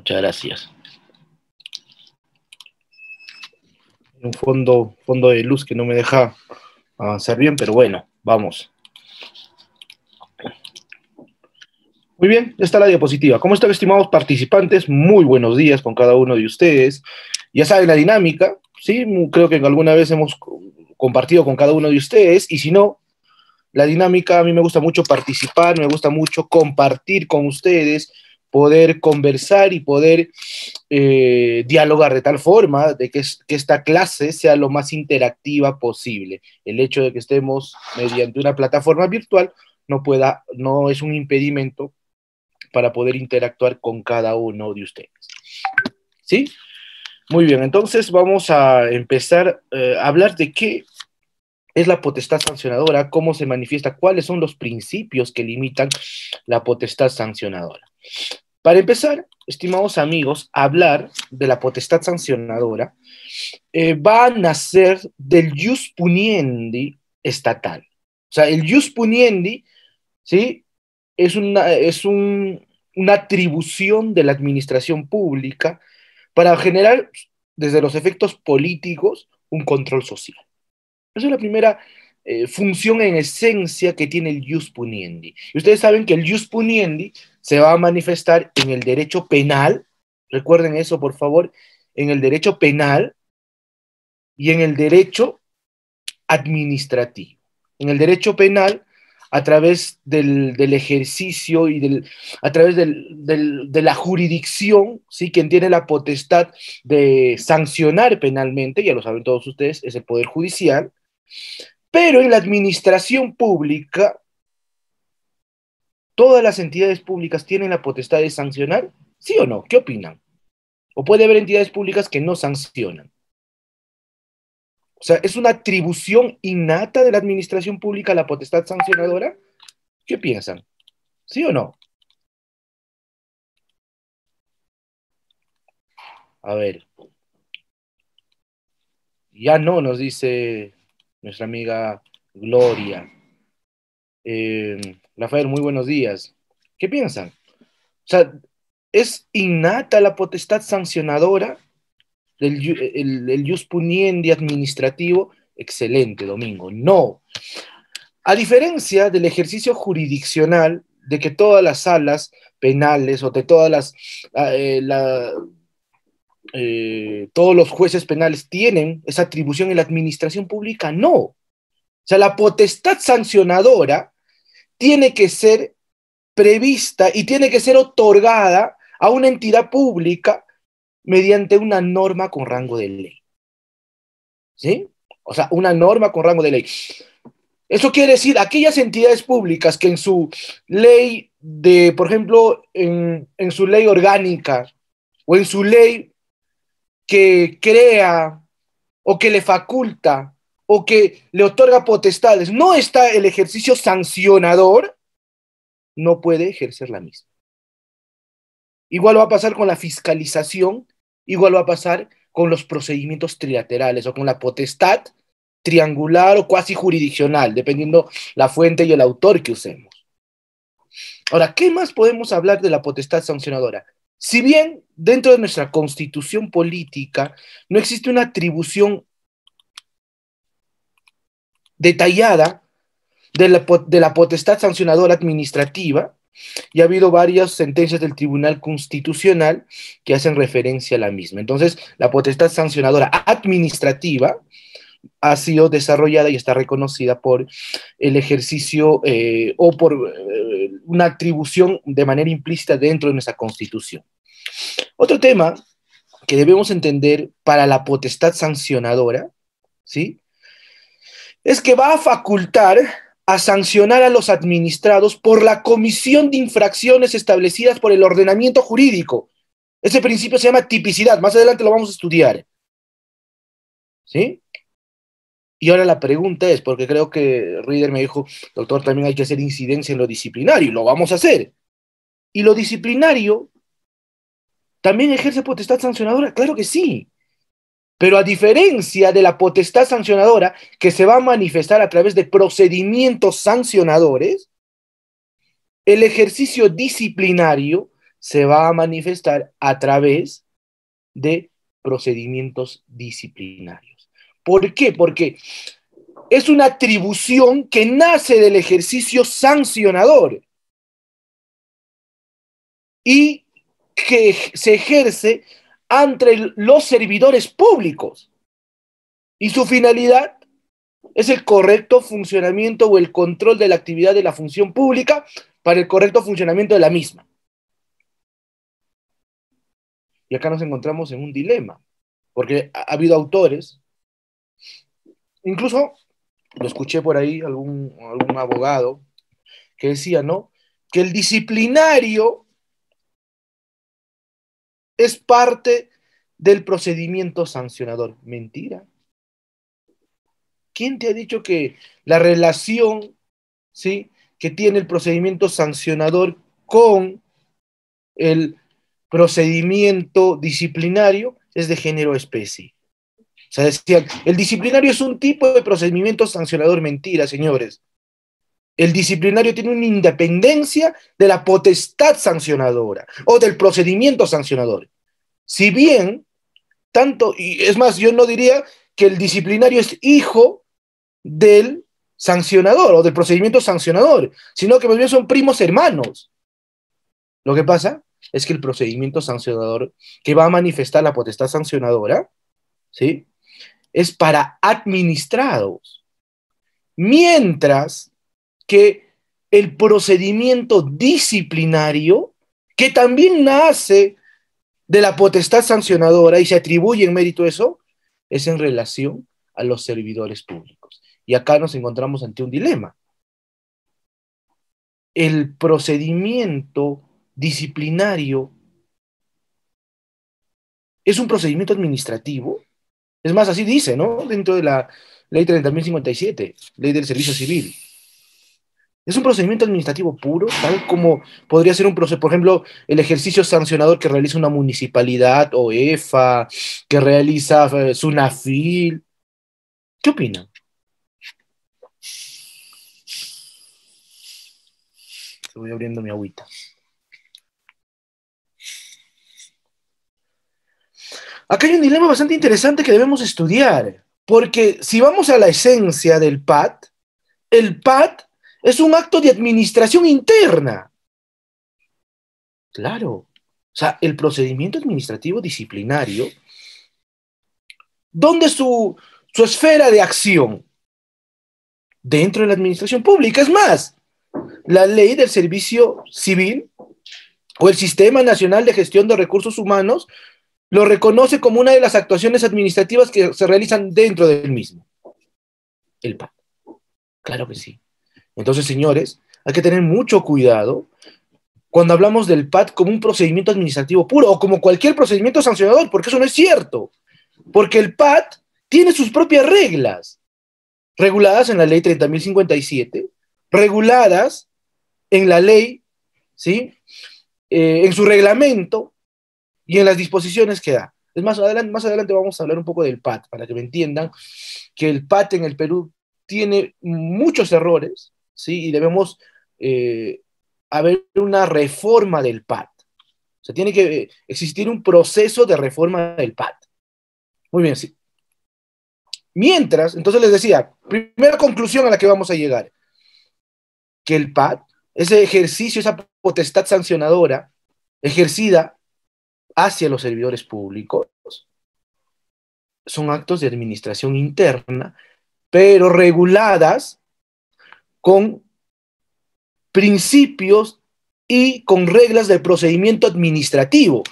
Muchas gracias. Un fondo de luz que no me deja avanzar bien, pero bueno, vamos. Muy bien, ya está la diapositiva. ¿Cómo están, estimados participantes? Muy buenos días con cada uno de ustedes. Ya saben la dinámica, ¿sí? Creo que alguna vez hemos compartido con cada uno de ustedes, y si no, la dinámica, a mí me gusta mucho participar, me gusta mucho compartir con ustedes, poder conversar y poder dialogar de tal forma de que esta clase sea lo más interactiva posible. El hecho de que estemos mediante una plataforma virtual no es un impedimento para poder interactuar con cada uno de ustedes. ¿Sí? Muy bien, entonces vamos a empezar a hablar de qué es la potestad sancionadora, cómo se manifiesta, cuáles son los principios que limitan la potestad sancionadora. Para empezar, estimados amigos, hablar de la potestad sancionadora va a nacer del jus puniendi estatal. O sea, el jus puniendi, ¿sí? Es una atribución de la administración pública para generar, desde los efectos políticos, un control social. Esa es la primera función en esencia que tiene el jus puniendi. Y ustedes saben que el jus puniendi se va a manifestar en el derecho penal, recuerden eso por favor, en el derecho penal y en el derecho administrativo. En el derecho penal, a través del ejercicio y a través de la jurisdicción, ¿sí? Quien tiene la potestad de sancionar penalmente, ya lo saben todos ustedes, es el Poder Judicial. Pero en la administración pública, ¿todas las entidades públicas tienen la potestad de sancionar? ¿Sí o no? ¿Qué opinan? ¿O puede haber entidades públicas que no sancionan? O sea, ¿es una atribución innata de la administración pública la potestad sancionadora? ¿Qué piensan? ¿Sí o no? A ver. Ya no, nos dice nuestra amiga Gloria. Rafael, muy buenos días. ¿Qué piensan? O sea, ¿es innata la potestad sancionadora el jus puniendi administrativo? Excelente, Domingo. No. A diferencia del ejercicio jurisdiccional, de que todas las salas penales o de todos los jueces penales tienen esa atribución en la administración pública, no. O sea, la potestad sancionadora tiene que ser prevista y tiene que ser otorgada a una entidad pública mediante una norma con rango de ley. ¿Sí? O sea, una norma con rango de ley. Eso quiere decir, aquellas entidades públicas que en su ley por ejemplo, en su ley orgánica o en su ley que crea o que le faculta o que le otorga potestades, no está el ejercicio sancionador, no puede ejercer la misma. Igual va a pasar con la fiscalización, igual va a pasar con los procedimientos trilaterales o con la potestad triangular o cuasi jurisdiccional, dependiendo la fuente y el autor que usemos. Ahora, ¿qué más podemos hablar de la potestad sancionadora? Si bien dentro de nuestra constitución política no existe una atribución detallada de la potestad sancionadora administrativa, y ha habido varias sentencias del Tribunal Constitucional que hacen referencia a la misma. Entonces, la potestad sancionadora administrativa ha sido desarrollada y está reconocida por el ejercicio o por una atribución de manera implícita dentro de nuestra Constitución. Otro tema que debemos entender para la potestad sancionadora, ¿sí? Es que va a facultar a sancionar a los administrados por la comisión de infracciones establecidas por el ordenamiento jurídico. Ese principio se llama tipicidad, más adelante lo vamos a estudiar. ¿Sí? Y ahora la pregunta es, porque creo que Reader me dijo, doctor, también hay que hacer incidencia en lo disciplinario, y lo vamos a hacer. ¿Y lo disciplinario también ejerce potestad sancionadora? Claro que sí. Pero a diferencia de la potestad sancionadora, que se va a manifestar a través de procedimientos sancionadores, el ejercicio disciplinario se va a manifestar a través de procedimientos disciplinarios. ¿Por qué? Porque es una atribución que nace del ejercicio sancionador y que se ejerce ante los servidores públicos. Y su finalidad es el correcto funcionamiento o el control de la actividad de la función pública para el correcto funcionamiento de la misma. Y acá nos encontramos en un dilema, porque ha habido autores, incluso lo escuché por ahí, algún abogado, que decía, ¿no? Que el disciplinario es parte del procedimiento sancionador. Mentira. ¿Quién te ha dicho que la relación, ¿sí?, que tiene el procedimiento sancionador con el procedimiento disciplinario es de género especie? O sea, decían, el disciplinario es un tipo de procedimiento sancionador. Mentira, señores. El disciplinario tiene una independencia de la potestad sancionadora o del procedimiento sancionador. Si bien, tanto, y es más, yo no diría que el disciplinario es hijo del sancionador o del procedimiento sancionador, sino que más bien son primos hermanos. Lo que pasa es que el procedimiento sancionador que va a manifestar la potestad sancionadora, ¿sí?, es para administrados, mientras que el procedimiento disciplinario, que también nace de la potestad sancionadora y se atribuye en mérito a eso, es en relación a los servidores públicos. Y acá nos encontramos ante un dilema. El procedimiento disciplinario es un procedimiento administrativo. Es más, así dice, ¿no? Dentro de la ley 30.057, ley del servicio civil. Es un procedimiento administrativo puro, tal como podría ser un proceso, por ejemplo, el ejercicio sancionador que realiza una municipalidad o EFA, que realiza SUNAFIL. ¿Qué opinan? Estoy abriendo mi agüita. Acá hay un dilema bastante interesante que debemos estudiar, porque si vamos a la esencia del PAT, el PAT es un acto de administración interna. Claro. O sea, el procedimiento administrativo disciplinario, ¿dónde es su esfera de acción? Dentro de la administración pública. Es más, la ley del servicio civil o el Sistema Nacional de Gestión de Recursos Humanos lo reconoce como una de las actuaciones administrativas que se realizan dentro del mismo. El PAT. Claro que sí. Entonces, señores, hay que tener mucho cuidado cuando hablamos del PAT como un procedimiento administrativo puro o como cualquier procedimiento sancionador, porque eso no es cierto. Porque el PAT tiene sus propias reglas, reguladas en la ley 30.057, reguladas en la ley, ¿sí?, en su reglamento y en las disposiciones que da. Es más adelante vamos a hablar un poco del PAT, para que me entiendan que el PAT en el Perú tiene muchos errores, ¿sí?, y debemos haber una reforma del PAT. O sea, tiene que existir un proceso de reforma del PAT. Muy bien, sí. Mientras, entonces les decía, primera conclusión a la que vamos a llegar, que el PAT, ese ejercicio, esa potestad sancionadora ejercida hacia los servidores públicos, son actos de administración interna, pero reguladas con principios y con reglas del procedimiento administrativo.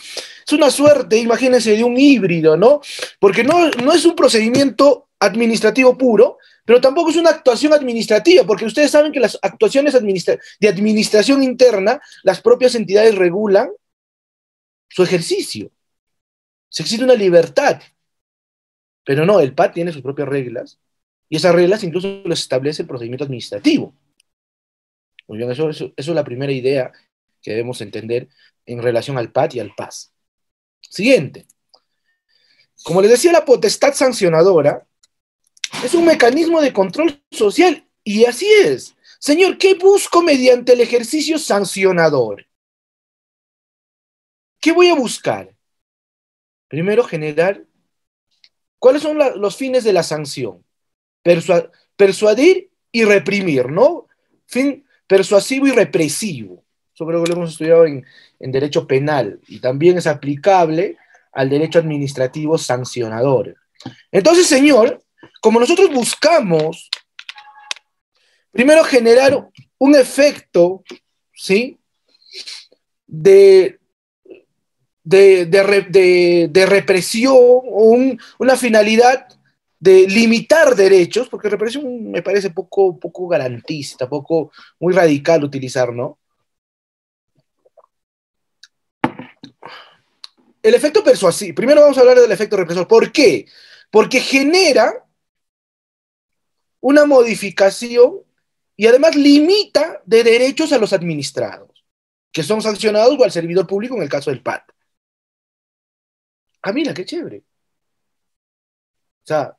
Es una suerte, imagínense, de un híbrido, ¿no? Porque no es un procedimiento administrativo puro, pero tampoco es una actuación administrativa, porque ustedes saben que las actuaciones de administración interna, las propias entidades regulan su ejercicio. Se existe una libertad, pero no, el PAT tiene sus propias reglas, y esas reglas incluso las establece el procedimiento administrativo. Muy bien, eso es la primera idea que debemos entender en relación al PAT y al PAS. Siguiente. Como les decía, la potestad sancionadora es un mecanismo de control social, y así es. Señor, ¿qué busco mediante el ejercicio sancionador? ¿Qué voy a buscar? Primero, generar, ¿cuáles son los fines de la sanción? Persuadir y reprimir, ¿no? Fin persuasivo y represivo. Eso creo que lo hemos estudiado en derecho penal y también es aplicable al derecho administrativo sancionador. Entonces, señor, como nosotros buscamos primero generar un efecto, ¿sí? De, de represión o una finalidad de limitar derechos, porque represión me parece poco garantista, poco muy radical utilizar, ¿no? El efecto persuasivo, primero vamos a hablar del efecto represor. ¿Por qué? Porque genera una modificación y además limita de derechos a los administrados, que son sancionados o al servidor público en el caso del PAT. Ah, mira, qué chévere. O sea,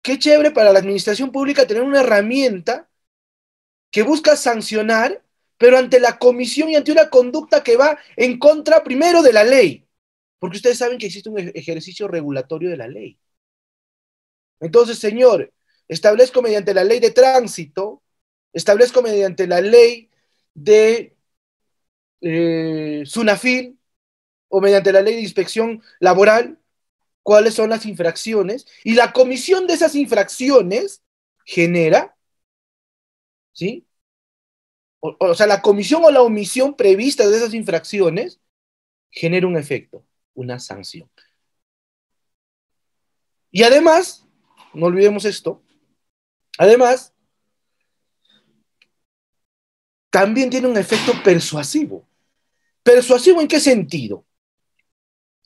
qué chévere para la administración pública tener una herramienta que busca sancionar, pero ante la comisión y ante una conducta que va en contra primero de la ley, porque ustedes saben que existe un ejercicio regulatorio de la ley. Entonces, señor, establezco mediante la ley de tránsito, establezco mediante la ley de SUNAFIL o mediante la ley de inspección laboral cuáles son las infracciones y la comisión de esas infracciones genera, ¿sí? O sea, la comisión o la omisión prevista de esas infracciones genera un efecto, una sanción. Y además, no olvidemos esto, además, también tiene un efecto persuasivo. ¿Persuasivo en qué sentido?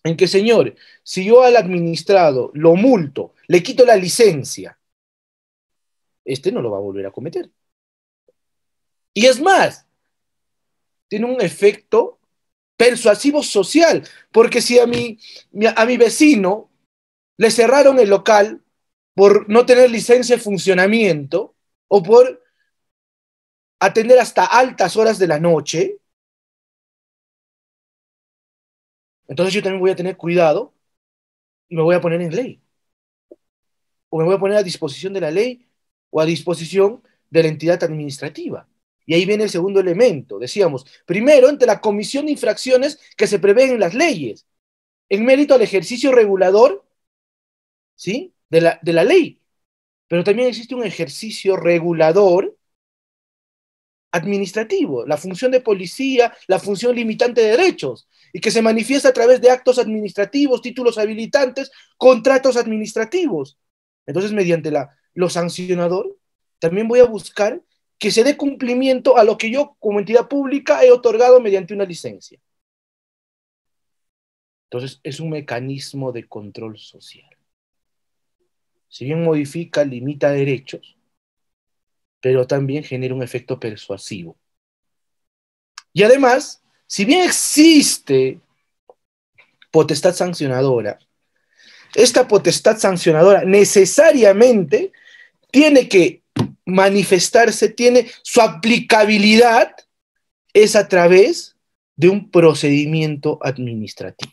En que, señor, si yo al administrado lo multo, le quito la licencia, este no lo va a volver a cometer. Y es más, tiene un efecto persuasivo social, porque si a mi vecino le cerraron el local por no tener licencia de funcionamiento o por atender hasta altas horas de la noche, entonces yo también voy a tener cuidado y me voy a poner en ley. O me voy a poner a disposición de la ley o a disposición de la entidad administrativa. Y ahí viene el segundo elemento. Decíamos, primero, ante la comisión de infracciones que se prevén en las leyes, en mérito al ejercicio regulador, ¿sí? De la ley. Pero también existe un ejercicio regulador administrativo, la función de policía, la función limitante de derechos, y que se manifiesta a través de actos administrativos, títulos habilitantes, contratos administrativos. Entonces, mediante lo sancionador, también voy a buscar que se dé cumplimiento a lo que yo, como entidad pública, he otorgado mediante una licencia. Entonces, es un mecanismo de control social. Si bien modifica, limita derechos, pero también genera un efecto persuasivo. Y además, si bien existe potestad sancionadora, esta potestad sancionadora necesariamente tiene que manifestarse, tiene su aplicabilidad, es a través de un procedimiento administrativo.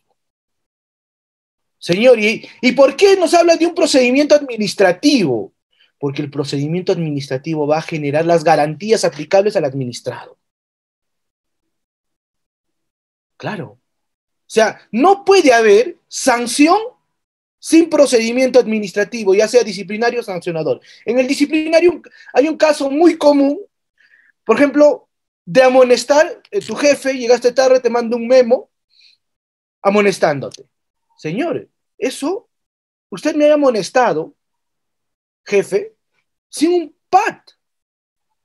Señor, ¿y por qué nos habla de un procedimiento administrativo? Porque el procedimiento administrativo va a generar las garantías aplicables al administrado. Claro. O sea, no puede haber sanción sin procedimiento administrativo, ya sea disciplinario o sancionador. En el disciplinario hay un caso muy común, por ejemplo, de amonestar, tu jefe, llegaste tarde, te manda un memo amonestándote. Señor, eso, usted me ha amonestado, jefe, sin un PAT.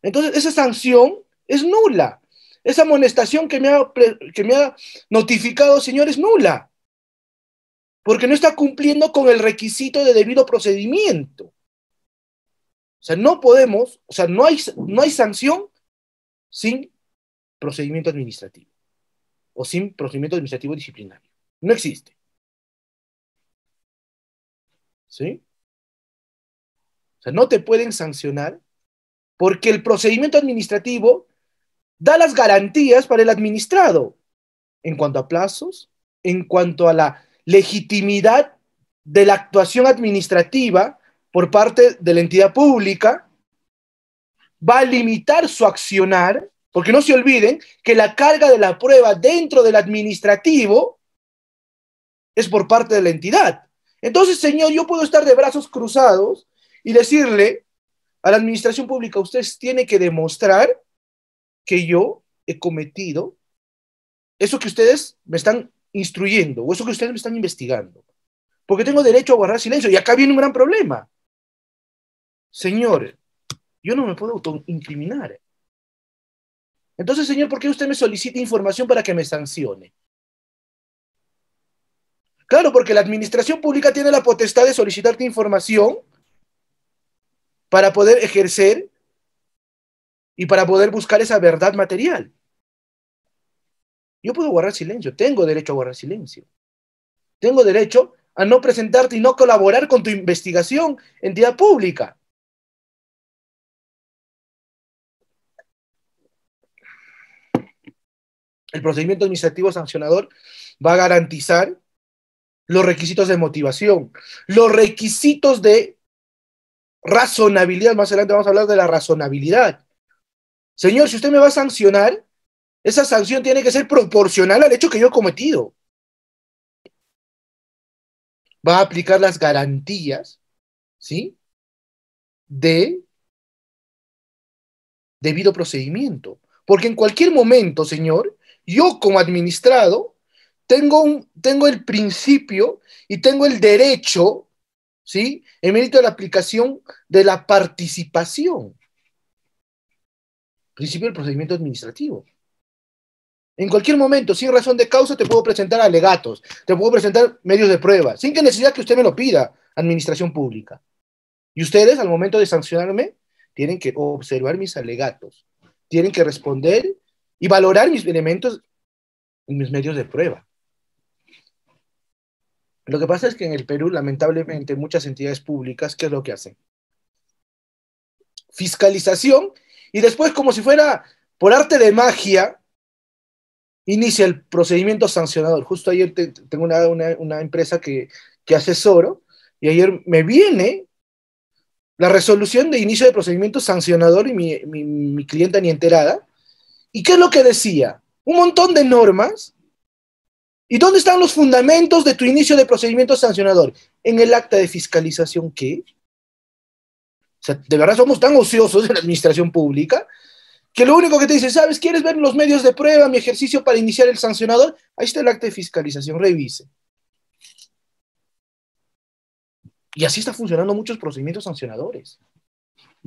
Entonces, esa sanción es nula. Esa amonestación que me ha notificado, señor, es nula. Porque no está cumpliendo con el requisito de debido procedimiento. O sea, no podemos, o sea, no hay sanción sin procedimiento administrativo o sin procedimiento administrativo disciplinario. No existe. ¿Sí? O sea, no te pueden sancionar porque el procedimiento administrativo da las garantías para el administrado. en cuanto a plazos, en cuanto a la legitimidad de la actuación administrativa por parte de la entidad pública, va a limitar su accionar, porque no se olviden que la carga de la prueba dentro del administrativo es por parte de la entidad. Entonces, señor, yo puedo estar de brazos cruzados y decirle a la administración pública, ustedes tienen que demostrar que yo he cometido eso que ustedes me están instruyendo o eso que ustedes me están investigando, porque tengo derecho a guardar silencio. Y acá viene un gran problema. Señor, yo no me puedo autoincriminar. Entonces, señor, ¿por qué usted me solicita información para que me sancione? Claro, porque la administración pública tiene la potestad de solicitarte información para poder ejercer y para poder buscar esa verdad material. Yo puedo guardar silencio, tengo derecho a guardar silencio. Tengo derecho a no presentarte y no colaborar con tu investigación, entidad pública. El procedimiento administrativo sancionador va a garantizar los requisitos de motivación, los requisitos de razonabilidad. Más adelante vamos a hablar de la razonabilidad. Señor, si usted me va a sancionar, esa sanción tiene que ser proporcional al hecho que yo he cometido. Va a aplicar las garantías, ¿sí?, de debido procedimiento. Porque en cualquier momento, señor, yo como administrado tengo el principio y tengo el derecho, ¿sí?, en mérito de la aplicación de la participación. Principio del procedimiento administrativo. En cualquier momento, sin razón de causa, te puedo presentar alegatos, te puedo presentar medios de prueba, sin que necesidad que usted me lo pida, administración pública. Y ustedes, al momento de sancionarme, tienen que observar mis alegatos, tienen que responder y valorar mis elementos y mis medios de prueba. Lo que pasa es que en el Perú, lamentablemente, muchas entidades públicas, ¿qué es lo que hacen? Fiscalización, y después, como si fuera por arte de magia, inicia el procedimiento sancionador. Justo ayer tengo una empresa que asesoro, y ayer me viene la resolución de inicio de procedimiento sancionador y mi clienta ni enterada. ¿Y qué es lo que decía? Un montón de normas. ¿Y dónde están los fundamentos de tu inicio de procedimiento sancionador? En el acta de fiscalización, ¿qué? O sea, de verdad somos tan ociosos en la administración pública que lo único que te dice, ¿sabes? ¿Quieres ver los medios de prueba, mi ejercicio para iniciar el sancionador? Ahí está el acta de fiscalización, revise. Y así está funcionando muchos procedimientos sancionadores.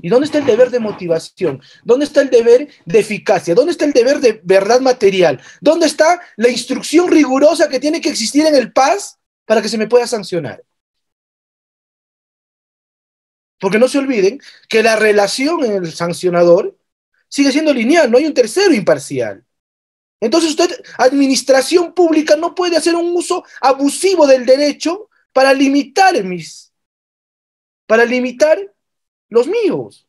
¿Y dónde está el deber de motivación? ¿Dónde está el deber de eficacia? ¿Dónde está el deber de verdad material? ¿Dónde está la instrucción rigurosa que tiene que existir en el PAS para que se me pueda sancionar? Porque no se olviden que la relación en el sancionador sigue siendo lineal, no hay un tercero imparcial. Entonces usted, administración pública, no puede hacer un uso abusivo del derecho para limitar los míos.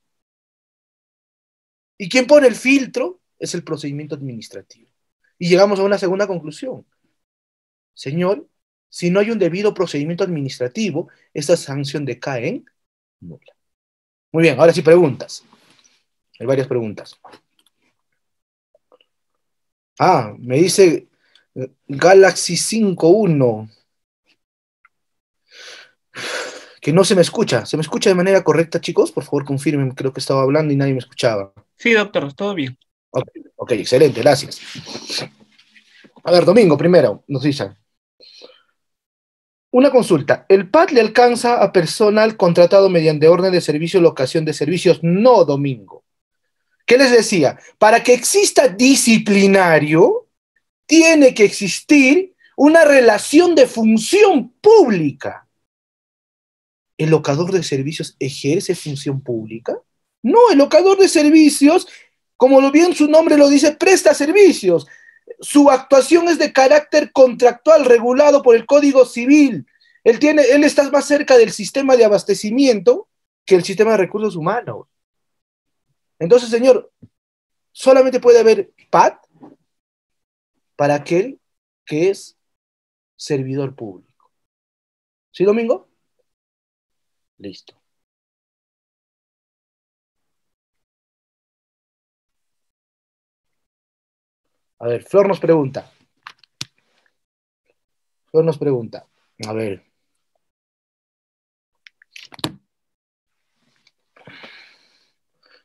Y quien pone el filtro es el procedimiento administrativo. Y llegamos a una segunda conclusión. Señor, si no hay un debido procedimiento administrativo, esta sanción decae en nula. Muy bien, ahora sí preguntas. Hay varias preguntas. Me dice Galaxy 5.1 que no se me escucha. ¿Se me escucha de manera correcta, chicos? Por favor, confirmen. Creo que estaba hablando y nadie me escuchaba. Sí, doctor, todo bien. Ok, excelente, gracias. A ver, Domingo, primero, nos dicen. Una consulta. El PAT le alcanza a personal contratado mediante orden de servicio, locación de servicios, no, Domingo. ¿Qué les decía? Para que exista disciplinario, tiene que existir una relación de función pública. ¿El locador de servicios ejerce función pública? No, el locador de servicios, como bien su nombre lo dice, presta servicios. Su actuación es de carácter contractual, regulado por el Código Civil. Él está más cerca del sistema de abastecimiento que el sistema de recursos humanos. Entonces, señor, solamente puede haber PAT para aquel que es servidor público. ¿Sí, Domingo? Listo. A ver, Flor nos pregunta. Flor nos pregunta. A ver.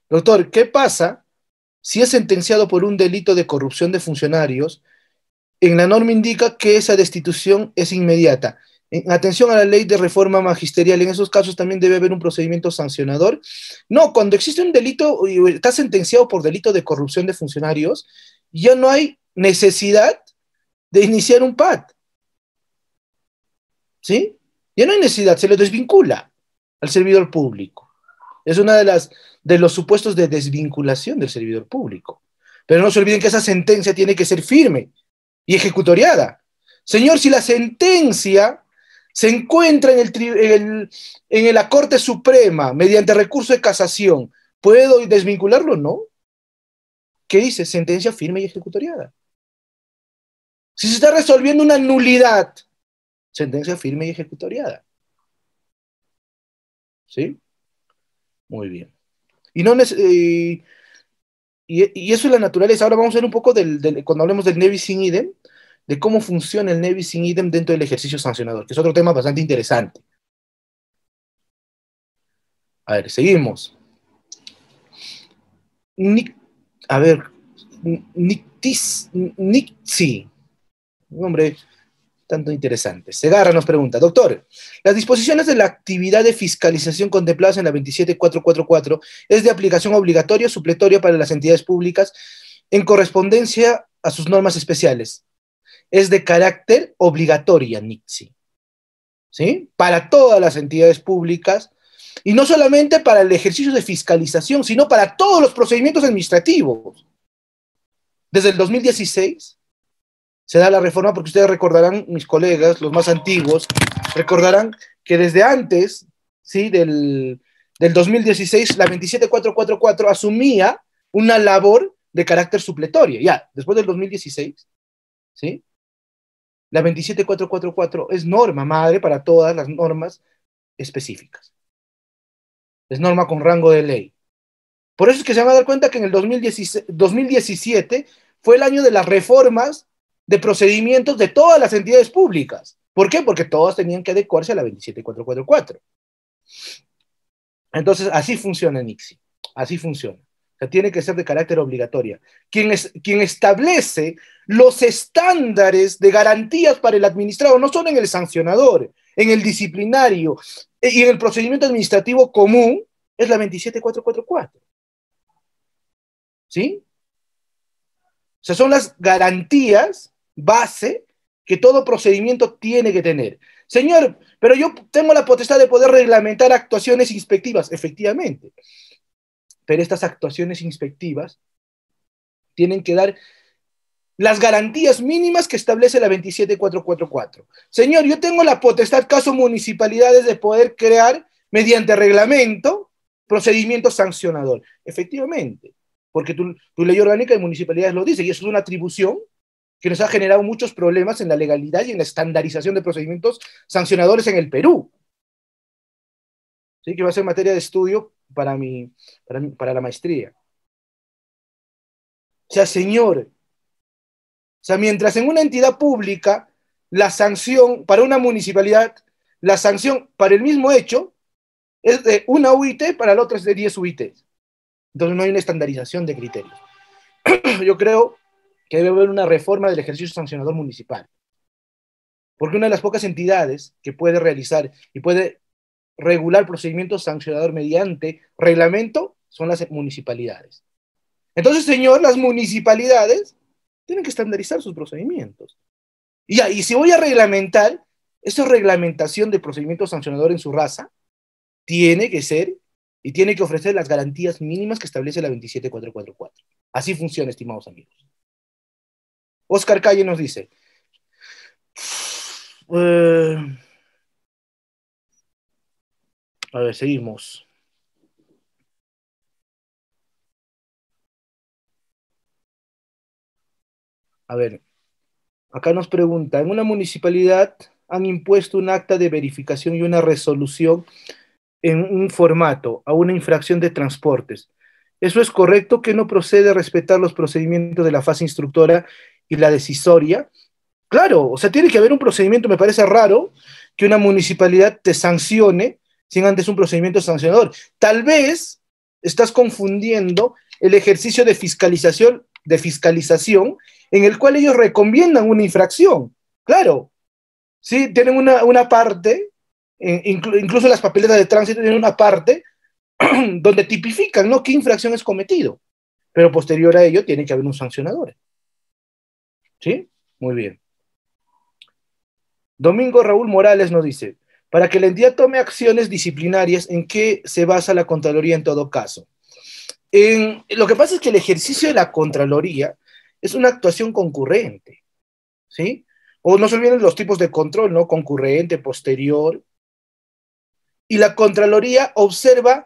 Doctor, ¿qué pasa si es sentenciado por un delito de corrupción de funcionarios? En la norma indica que esa destitución es inmediata. En atención a la ley de reforma magisterial, en esos casos también debe haber un procedimiento sancionador. No, cuando existe un delito, está sentenciado por delito de corrupción de funcionarios, ya no hay necesidad de iniciar un PAD, ¿sí? Ya no hay necesidad, se le desvincula al servidor público. Es una de los supuestos de desvinculación del servidor público. Pero no se olviden que esa sentencia tiene que ser firme y ejecutoriada. Señor, si la sentencia se encuentra en la Corte Suprema mediante recurso de casación, ¿puedo desvincularlo? No. ¿Qué dice? Sentencia firme y ejecutoriada. Si se está resolviendo una nulidad, sentencia firme y ejecutoriada. ¿Sí? Muy bien. Y, no, y eso es la naturaleza. Ahora vamos a ver un poco cuando hablemos del nebis in idem, de cómo funciona el nebis in idem dentro del ejercicio sancionador, que es otro tema bastante interesante. A ver, seguimos. Nic, a ver, Nicti, un nombre tanto interesante. Segarra nos pregunta, doctor, las disposiciones de la actividad de fiscalización contempladas en la 27444 es de aplicación obligatoria o supletoria para las entidades públicas en correspondencia a sus normas especiales. Es de carácter obligatoria, NICSI, ¿sí? Para todas las entidades públicas y no solamente para el ejercicio de fiscalización, sino para todos los procedimientos administrativos. Desde el 2016 se da la reforma, porque ustedes recordarán, mis colegas, los más antiguos, recordarán que desde antes, ¿sí? del 2016, la 27444 asumía una labor de carácter supletoria. Ya, después del 2016, ¿sí? La 27444 es norma madre para todas las normas específicas. Es norma con rango de ley. Por eso es que se van a dar cuenta que en el 2017 fue el año de las reformas de procedimientos de todas las entidades públicas. ¿Por qué? Porque todas tenían que adecuarse a la 27444. Entonces, así funciona NICSI. Así funciona. O sea, tiene que ser de carácter obligatoria. Quien establece los estándares de garantías para el administrado, no solo en el sancionador, en el disciplinario y en el procedimiento administrativo común, es la 27444. ¿Sí? O sea, son las garantías base que todo procedimiento tiene que tener. Señor, pero yo tengo la potestad de poder reglamentar actuaciones inspectivas, efectivamente, pero estas actuaciones inspectivas tienen que dar las garantías mínimas que establece la 27444. Señor, yo tengo la potestad, caso municipalidades, de poder crear, mediante reglamento, procedimiento sancionador. Efectivamente, porque tu ley orgánica de municipalidades lo dice, y eso es una atribución que nos ha generado muchos problemas en la legalidad y en la estandarización de procedimientos sancionadores en el Perú. ¿Sí? Que va a ser materia de estudio para la maestría. O sea, señor, o sea, mientras en una entidad pública, la sanción para una municipalidad, la sanción para el mismo hecho es de una UIT, para la otra es de 10 UIT. Entonces no hay una estandarización de criterios. Yo creo que debe haber una reforma del ejercicio sancionador municipal. Porque una de las pocas entidades que puede realizar y puede regular procedimientos sancionador mediante reglamento son las municipalidades. Entonces, señor, las municipalidades tienen que estandarizar sus procedimientos. Y si voy a reglamentar, esa reglamentación de procedimiento sancionador en su raza tiene que ser y tiene que ofrecer las garantías mínimas que establece la 27444. Así funciona, estimados amigos. Oscar Calle nos dice, eh, a ver, seguimos. A ver, Acá nos pregunta, en una municipalidad han impuesto un acta de verificación y una resolución en un formato a una infracción de transportes. ¿Eso es correcto? ¿Que no procede a respetar los procedimientos de la fase instructora y la decisoria? Claro, o sea, tiene que haber un procedimiento, me parece raro que una municipalidad te sancione sin antes un procedimiento sancionador. Tal vez estás confundiendo el ejercicio de fiscalización en el cual ellos recomiendan una infracción. Claro, sí, tienen una parte, incluso las papeletas de tránsito tienen una parte donde tipifican, ¿no?, qué infracción es cometido, pero posterior a ello tiene que haber un sancionador. ¿Sí? Muy bien. Domingo Raúl Morales nos dice, para que la entidad tome acciones disciplinarias, ¿en qué se basa la Contraloría en todo caso? Lo que pasa es que el ejercicio de la Contraloría es una actuación concurrente, ¿sí? O no se olviden los tipos de control, ¿no? Concurrente, posterior. Y la Contraloría observa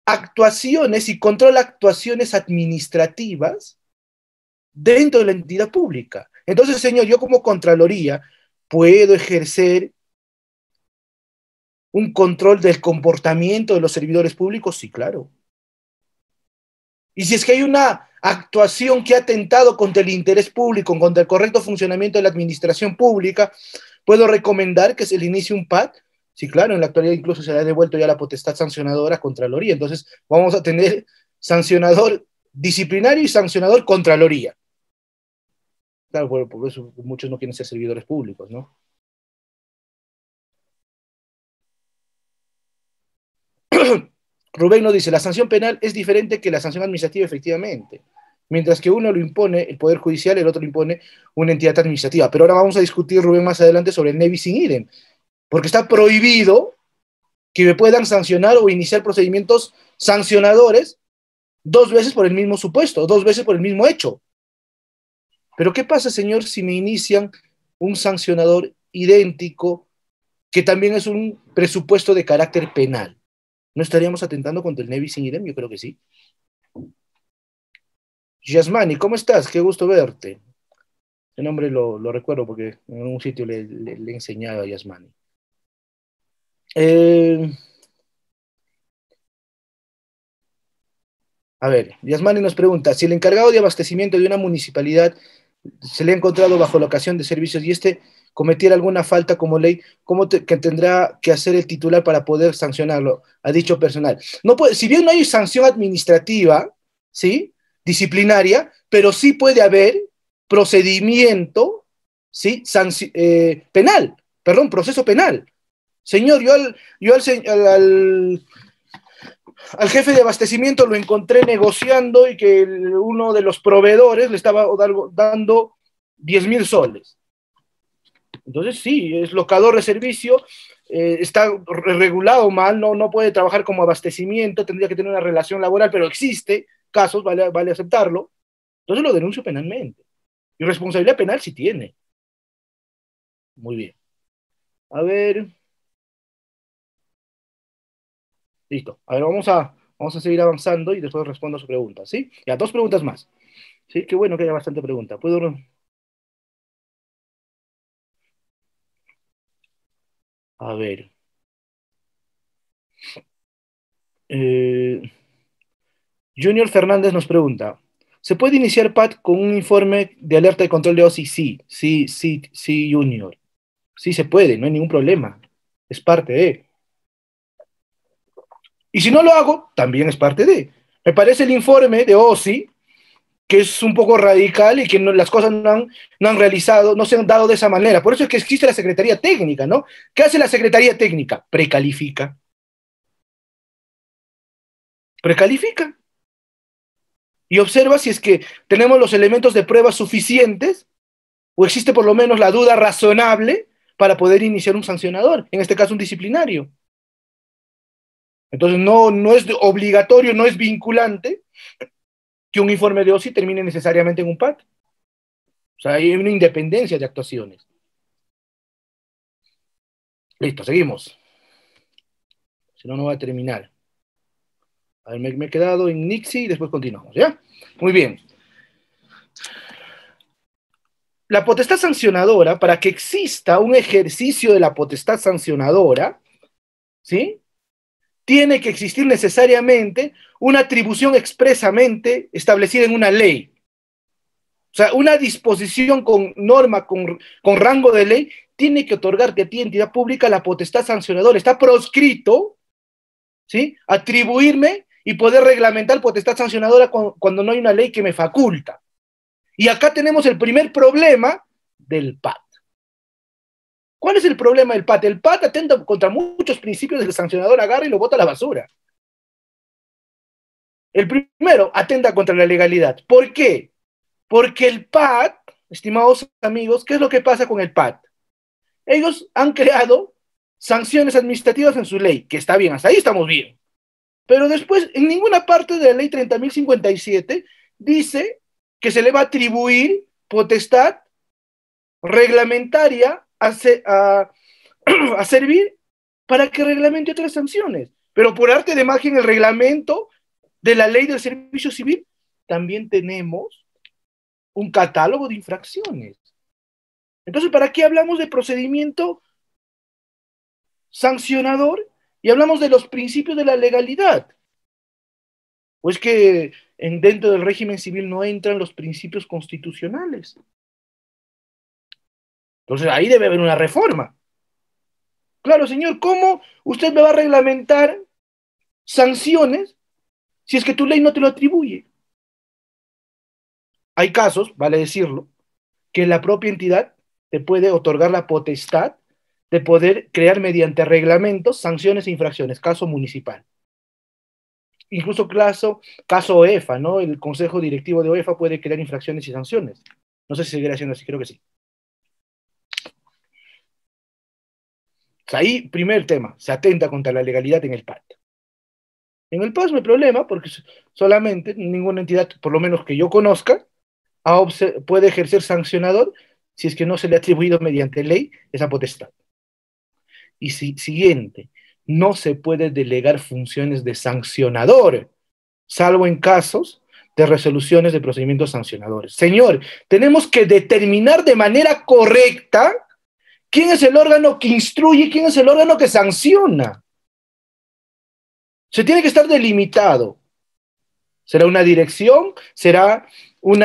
actuaciones y controla actuaciones administrativas dentro de la entidad pública. Entonces, señor, yo como Contraloría puedo ejercer un control del comportamiento de los servidores públicos, sí, claro. Y si es que hay una actuación que ha atentado contra el interés público, contra el correcto funcionamiento de la administración pública, ¿puedo recomendar que se le inicie un PAT? Sí, claro, en la actualidad incluso se le ha devuelto ya la potestad sancionadora a Contraloría. Entonces, vamos a tener sancionador disciplinario y sancionador Contraloría. Claro, por eso muchos no quieren ser servidores públicos, ¿no? Rubén nos dice, la sanción penal es diferente que la sanción administrativa, efectivamente. Mientras que uno lo impone el Poder Judicial, el otro lo impone una entidad administrativa. Pero ahora vamos a discutir, Rubén, más adelante sobre el ne bis in idem, porque está prohibido que me puedan sancionar o iniciar procedimientos sancionadores dos veces por el mismo supuesto, dos veces por el mismo hecho. Pero ¿qué pasa, señor, si me inician un sancionador idéntico que también es un presupuesto de carácter penal? ¿No estaríamos atentando contra el ne bis in idem? Yo creo que sí. Yasmani, ¿cómo estás? Qué gusto verte. El nombre lo recuerdo porque en un sitio le he enseñado a Yasmani. Eh, a ver, Yasmani nos pregunta, si el encargado de abastecimiento de una municipalidad se le ha encontrado bajo la ocasión de servicios y cometiera alguna falta como ley, ¿cómo que tendrá que hacer el titular para poder sancionarlo a dicho personal? No puede, si bien no hay sanción administrativa, ¿sí?, disciplinaria, pero sí puede haber procedimiento, ¿sí?, penal, perdón, proceso penal. Señor, al jefe de abastecimiento lo encontré negociando y que uno de los proveedores le estaba dando 10.000 soles. Entonces sí, es locador de servicio, está regulado mal, no puede trabajar como abastecimiento, tendría que tener una relación laboral, pero existe casos, vale aceptarlo. Entonces lo denuncio penalmente. Y responsabilidad penal sí tiene. Muy bien. A ver, listo. A ver, vamos a seguir avanzando y después respondo a su pregunta, ¿sí? Ya, dos preguntas más. Sí, qué bueno que haya bastante pregunta. ¿Puedo? A ver. Eh, Junior Fernández nos pregunta, ¿se puede iniciar PAT con un informe de alerta de control de OSI? Sí, Junior. Sí se puede, no hay ningún problema. Es parte de. Y si no lo hago, también es parte de. Me parece el informe de OSI, que es un poco radical y que las cosas no han realizado, no se han dado de esa manera. Por eso es que existe la Secretaría Técnica, ¿no? ¿Qué hace la Secretaría Técnica? Precalifica. Precalifica. Y observa si es que tenemos los elementos de prueba suficientes o existe por lo menos la duda razonable para poder iniciar un sancionador, en este caso un disciplinario. Entonces no es obligatorio, no es vinculante que un informe de OSI termine necesariamente en un PAT. O sea, hay una independencia de actuaciones. Listo, seguimos. Si no, no va a terminar. A ver, me he quedado en Nixie y después continuamos, ¿ya? Muy bien. la potestad sancionadora, para que exista un ejercicio de la potestad sancionadora, ¿sí? Tiene que existir necesariamente una atribución expresamente establecida en una ley. O sea, una disposición con norma, con rango de ley, tiene que otorgar que a ti, entidad pública, la potestad sancionadora. Está proscrito, ¿sí? Atribuirme y poder reglamentar potestad sancionadora cuando no hay una ley que me faculta. Y acá tenemos el primer problema del PAT. ¿Cuál es el problema del PAT? El PAT atenta contra muchos principios del sancionador, agarra y lo bota a la basura. El primero, atenta contra la legalidad. ¿Por qué? Porque el PAT, estimados amigos, ¿qué es lo que pasa con el PAT? Ellos han creado sanciones administrativas en su ley, que está bien, hasta ahí estamos bien. Pero después, en ninguna parte de la ley 30.057 dice que se le va a atribuir potestad reglamentaria a servir para que reglamente otras sanciones. Pero por arte de magia, en el reglamento de la ley del servicio civil también tenemos un catálogo de infracciones. Entonces, ¿para qué hablamos de procedimiento sancionador y hablamos de los principios de la legalidad? Pues que dentro del régimen civil no entran los principios constitucionales. Entonces, ahí debe haber una reforma. Claro, señor, ¿cómo usted me va a reglamentar sanciones si es que tu ley no te lo atribuye? Hay casos, vale decirlo, que la propia entidad te puede otorgar la potestad de poder crear mediante reglamentos sanciones e infracciones, caso municipal. Incluso caso OEFA, ¿no? El Consejo Directivo de OEFA puede crear infracciones y sanciones. No sé si seguirá siendo así, creo que sí. O sea, ahí, primer tema, se atenta contra la legalidad en el PAT. En el PAT no hay problema, porque solamente ninguna entidad, por lo menos que yo conozca, puede ejercer sancionador si es que no se le ha atribuido mediante ley esa potestad. Y siguiente, no se puede delegar funciones de sancionador, salvo en casos de resoluciones de procedimientos sancionadores. Señor, tenemos que determinar de manera correcta quién es el órgano que instruye y quién es el órgano que sanciona. Se tiene que estar delimitado. ¿Será una dirección? ¿Será un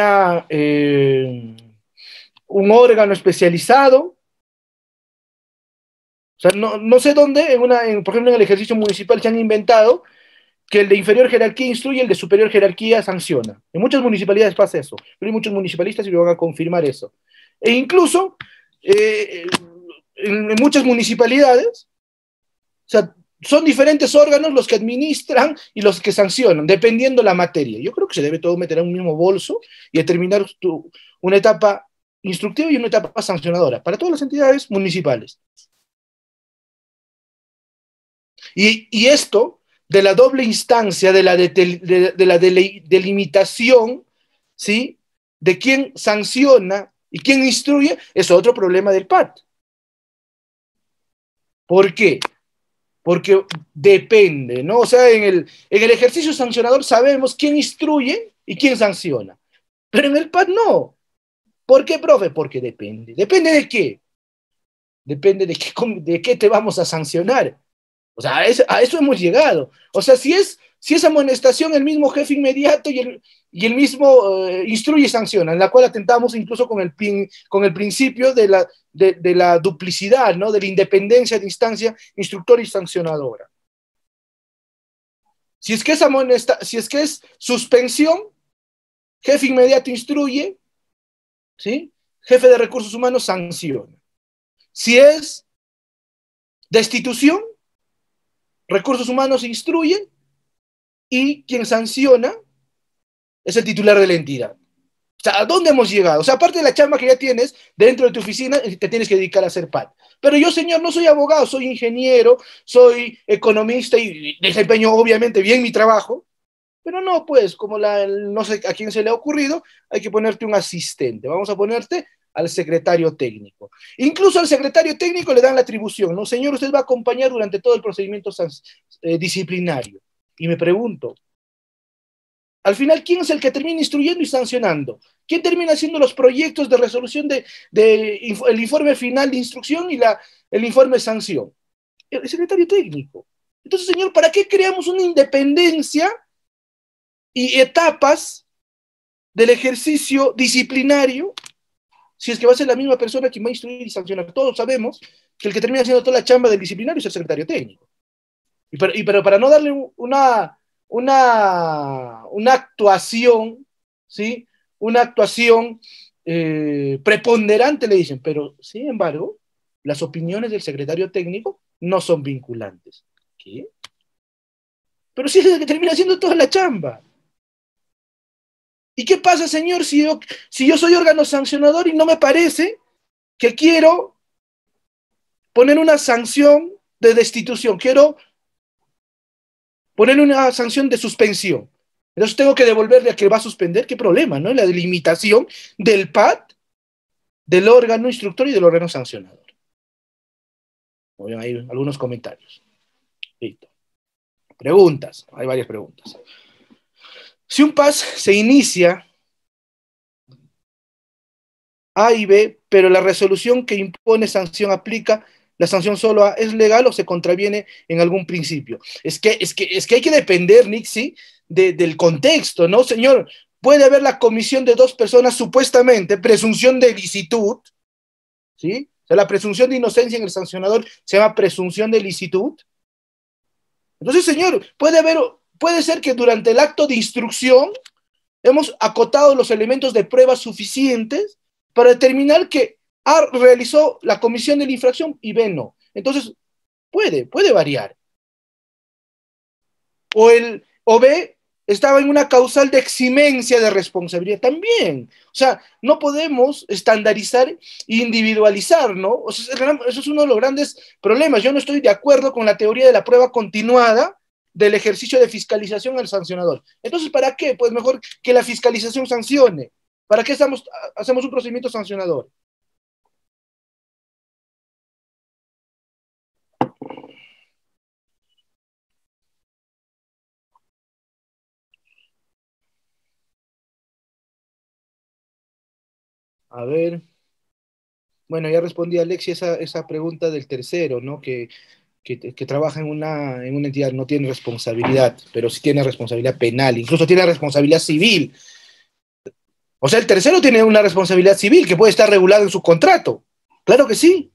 órgano especializado? O sea, no sé dónde, por ejemplo, en el ejercicio municipal se han inventado que el de inferior jerarquía instruye, el de superior jerarquía sanciona. En muchas municipalidades pasa eso, pero hay muchos municipalistas y me van a confirmar eso. E incluso, en muchas municipalidades, o sea, son diferentes órganos los que administran y los que sancionan, dependiendo la materia. Yo creo que se debe todo meter en un mismo bolso y determinar una etapa instructiva y una etapa sancionadora para todas las entidades municipales. Y esto de la doble instancia, de la delimitación, ¿sí? De quién sanciona y quién instruye, es otro problema del PAT. ¿Por qué? Porque depende, ¿no? O sea, en el ejercicio sancionador sabemos quién instruye y quién sanciona. Pero en el PAT no. ¿Por qué, profe? Porque depende. ¿Depende de qué? Depende de qué te vamos a sancionar. O sea, a eso hemos llegado. O sea, si es amonestación, el mismo jefe inmediato y el mismo instruye y sanciona, en la cual atentamos incluso con el principio de la duplicidad, ¿no? De la independencia de instancia instructora y sancionadora. Si es que es suspensión, jefe inmediato instruye, ¿sí? Jefe de recursos humanos sanciona. Si es destitución, recursos humanos instruyen y quien sanciona es el titular de la entidad. O sea, ¿a dónde hemos llegado? O sea, aparte de la chamba que ya tienes dentro de tu oficina, te tienes que dedicar a hacer PAT. Pero yo, señor, no soy abogado, soy ingeniero, soy economista y desempeño obviamente bien mi trabajo. Pero no, pues, como no sé a quién se le ha ocurrido, hay que ponerte un asistente. Vamos a ponerte al secretario técnico. Incluso al secretario técnico le dan la atribución, ¿no? Señor, usted va a acompañar durante todo el procedimiento disciplinario. Y me pregunto, Al final, ¿quién es el que termina instruyendo y sancionando? ¿Quién termina haciendo los proyectos de resolución el informe final de instrucción y el informe de sanción? El secretario técnico. Entonces, señor, ¿para qué creamos una independencia y etapas del ejercicio disciplinario si es que va a ser la misma persona quien va a instruir y sancionar? Todos sabemos que el que termina haciendo toda la chamba del disciplinario es el secretario técnico. Pero para no darle una actuación, ¿sí? Una actuación preponderante, le dicen, pero sin embargo, las opiniones del secretario técnico no son vinculantes. ¿Qué? Pero sí es el que termina haciendo toda la chamba. ¿Y qué pasa, señor, si yo soy órgano sancionador y no me parece que quiero poner una sanción de destitución, quiero poner una sanción de suspensión? Entonces tengo que devolverle a que va a suspender. ¿Qué problema, no? La delimitación del PAD, del órgano instructor y del órgano sancionador. Muy bien, hay algunos comentarios. Listo. Preguntas. Hay varias preguntas. Si un PAS se inicia A y B, pero la resolución que impone sanción aplica, la sanción solo A, ¿es legal o se contraviene en algún principio? Es que hay que depender, Nixie, del contexto, ¿no, señor? Puede haber la comisión de dos personas, supuestamente, presunción de licitud, ¿sí? O sea, la presunción de inocencia en el sancionador se llama presunción de licitud. Entonces, señor, puede ser que durante el acto de instrucción hemos acotado los elementos de prueba suficientes para determinar que A realizó la comisión de la infracción y B no. Entonces, puede variar. O B estaba en una causal de eximencia de responsabilidad también. O sea, no podemos estandarizar e individualizar, ¿no? O sea, eso es uno de los grandes problemas. Yo no estoy de acuerdo con la teoría de la prueba continuada del ejercicio de fiscalización al sancionador. Entonces, ¿para qué? Pues mejor que la fiscalización sancione. ¿Para qué hacemos un procedimiento sancionador? A ver. Bueno, ya respondí a Alexia esa pregunta del tercero, ¿no? Que trabaja en una entidad, no tiene responsabilidad, pero sí tiene responsabilidad penal, incluso tiene responsabilidad civil. O sea, el tercero tiene una responsabilidad civil que puede estar regulada en su contrato. Claro que sí.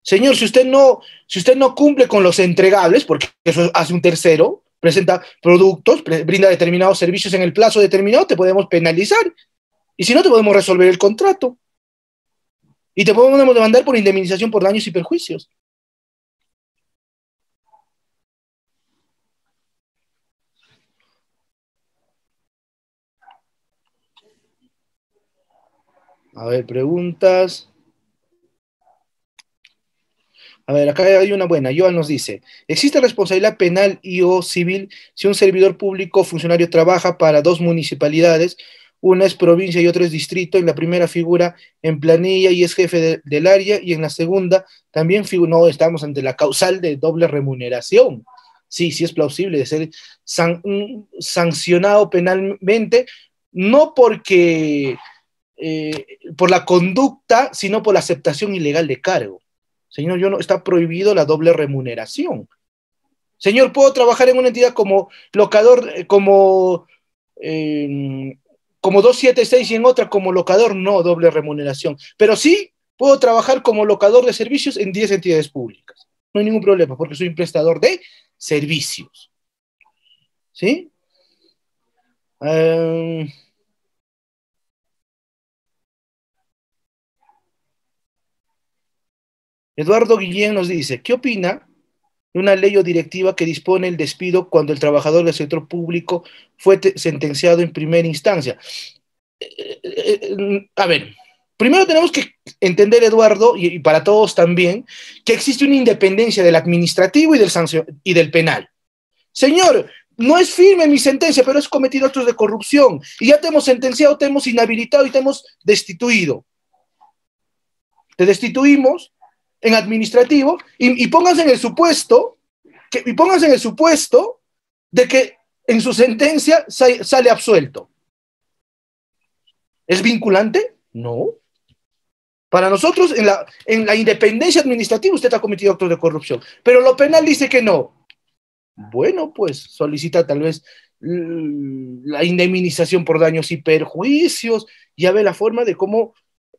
Señor, si usted no cumple con los entregables, porque eso hace un tercero, presenta productos, brinda determinados servicios en el plazo determinado, te podemos penalizar. Y si no, te podemos resolver el contrato. Y te podemos demandar por indemnización por daños y perjuicios. A ver, preguntas. A ver, acá hay una buena. Joan nos dice, ¿existe responsabilidad penal y o civil si un servidor público o funcionario trabaja para dos municipalidades? Una es provincia y otra es distrito. En la primera figura en planilla y es jefe del área, y en la segunda también no, estamos ante la causal de doble remuneración. Sí, sí es plausible de ser sancionado penalmente, no por la conducta, sino por la aceptación ilegal de cargo. Señor, yo no, está prohibido la doble remuneración. Señor, puedo trabajar en una entidad como locador, como 276 y en otra como locador, no doble remuneración. Pero sí puedo trabajar como locador de servicios en 10 entidades públicas. No hay ningún problema porque soy un prestador de servicios. ¿Sí? Eduardo Guillén nos dice, ¿qué opina de una ley o directiva que dispone el despido cuando el trabajador del sector público fue sentenciado en primera instancia? A ver, primero tenemos que entender, Eduardo, y para todos también, que existe una independencia del administrativo y del penal. Señor, no es firme mi sentencia, pero has cometido actos de corrupción y ya te hemos sentenciado, te hemos inhabilitado y te hemos destituido. Te destituimos en administrativo y pónganse en el supuesto de que en su sentencia sale absuelto. ¿Es vinculante? No. Para nosotros, en la independencia administrativa, usted ha cometido actos de corrupción, pero lo penal dice que no. Bueno, pues solicita tal vez la indemnización por daños y perjuicios, ya ve la forma de cómo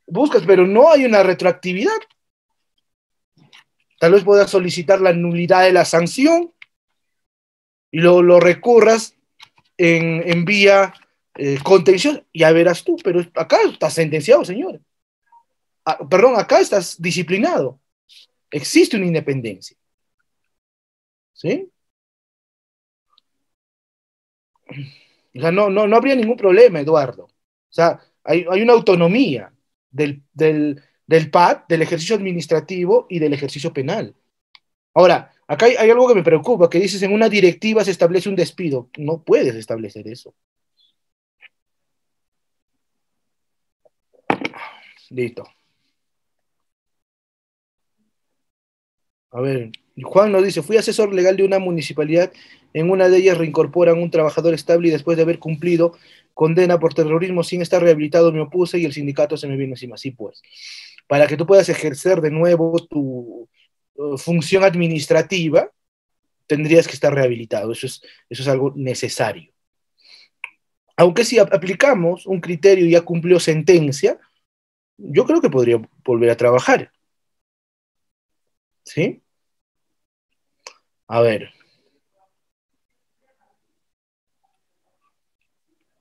buscas, pero no hay una retroactividad. Tal vez puedas solicitar la nulidad de la sanción y lo recurras en vía contenciosa, ya verás tú, pero acá estás sentenciado, señor. Perdón, acá estás disciplinado. Existe una independencia. ¿Sí? O sea, no habría ningún problema, Eduardo. O sea, hay una autonomía del PAD, del ejercicio administrativo y del ejercicio penal. Ahora, acá hay algo que me preocupa, que dices en una directiva se establece un despido. No puedes establecer eso. Listo. A ver, Juan nos dice, fui asesor legal de una municipalidad, en una de ellas reincorporan un trabajador estable y después de haber cumplido condena por terrorismo sin estar rehabilitado me opuse y el sindicato se me vino encima. Sí, pues, para que tú puedas ejercer de nuevo tu función administrativa, tendrías que estar rehabilitado. Eso es algo necesario. Aunque si aplicamos un criterio y ya cumplió sentencia, yo creo que podría volver a trabajar. ¿Sí? A ver.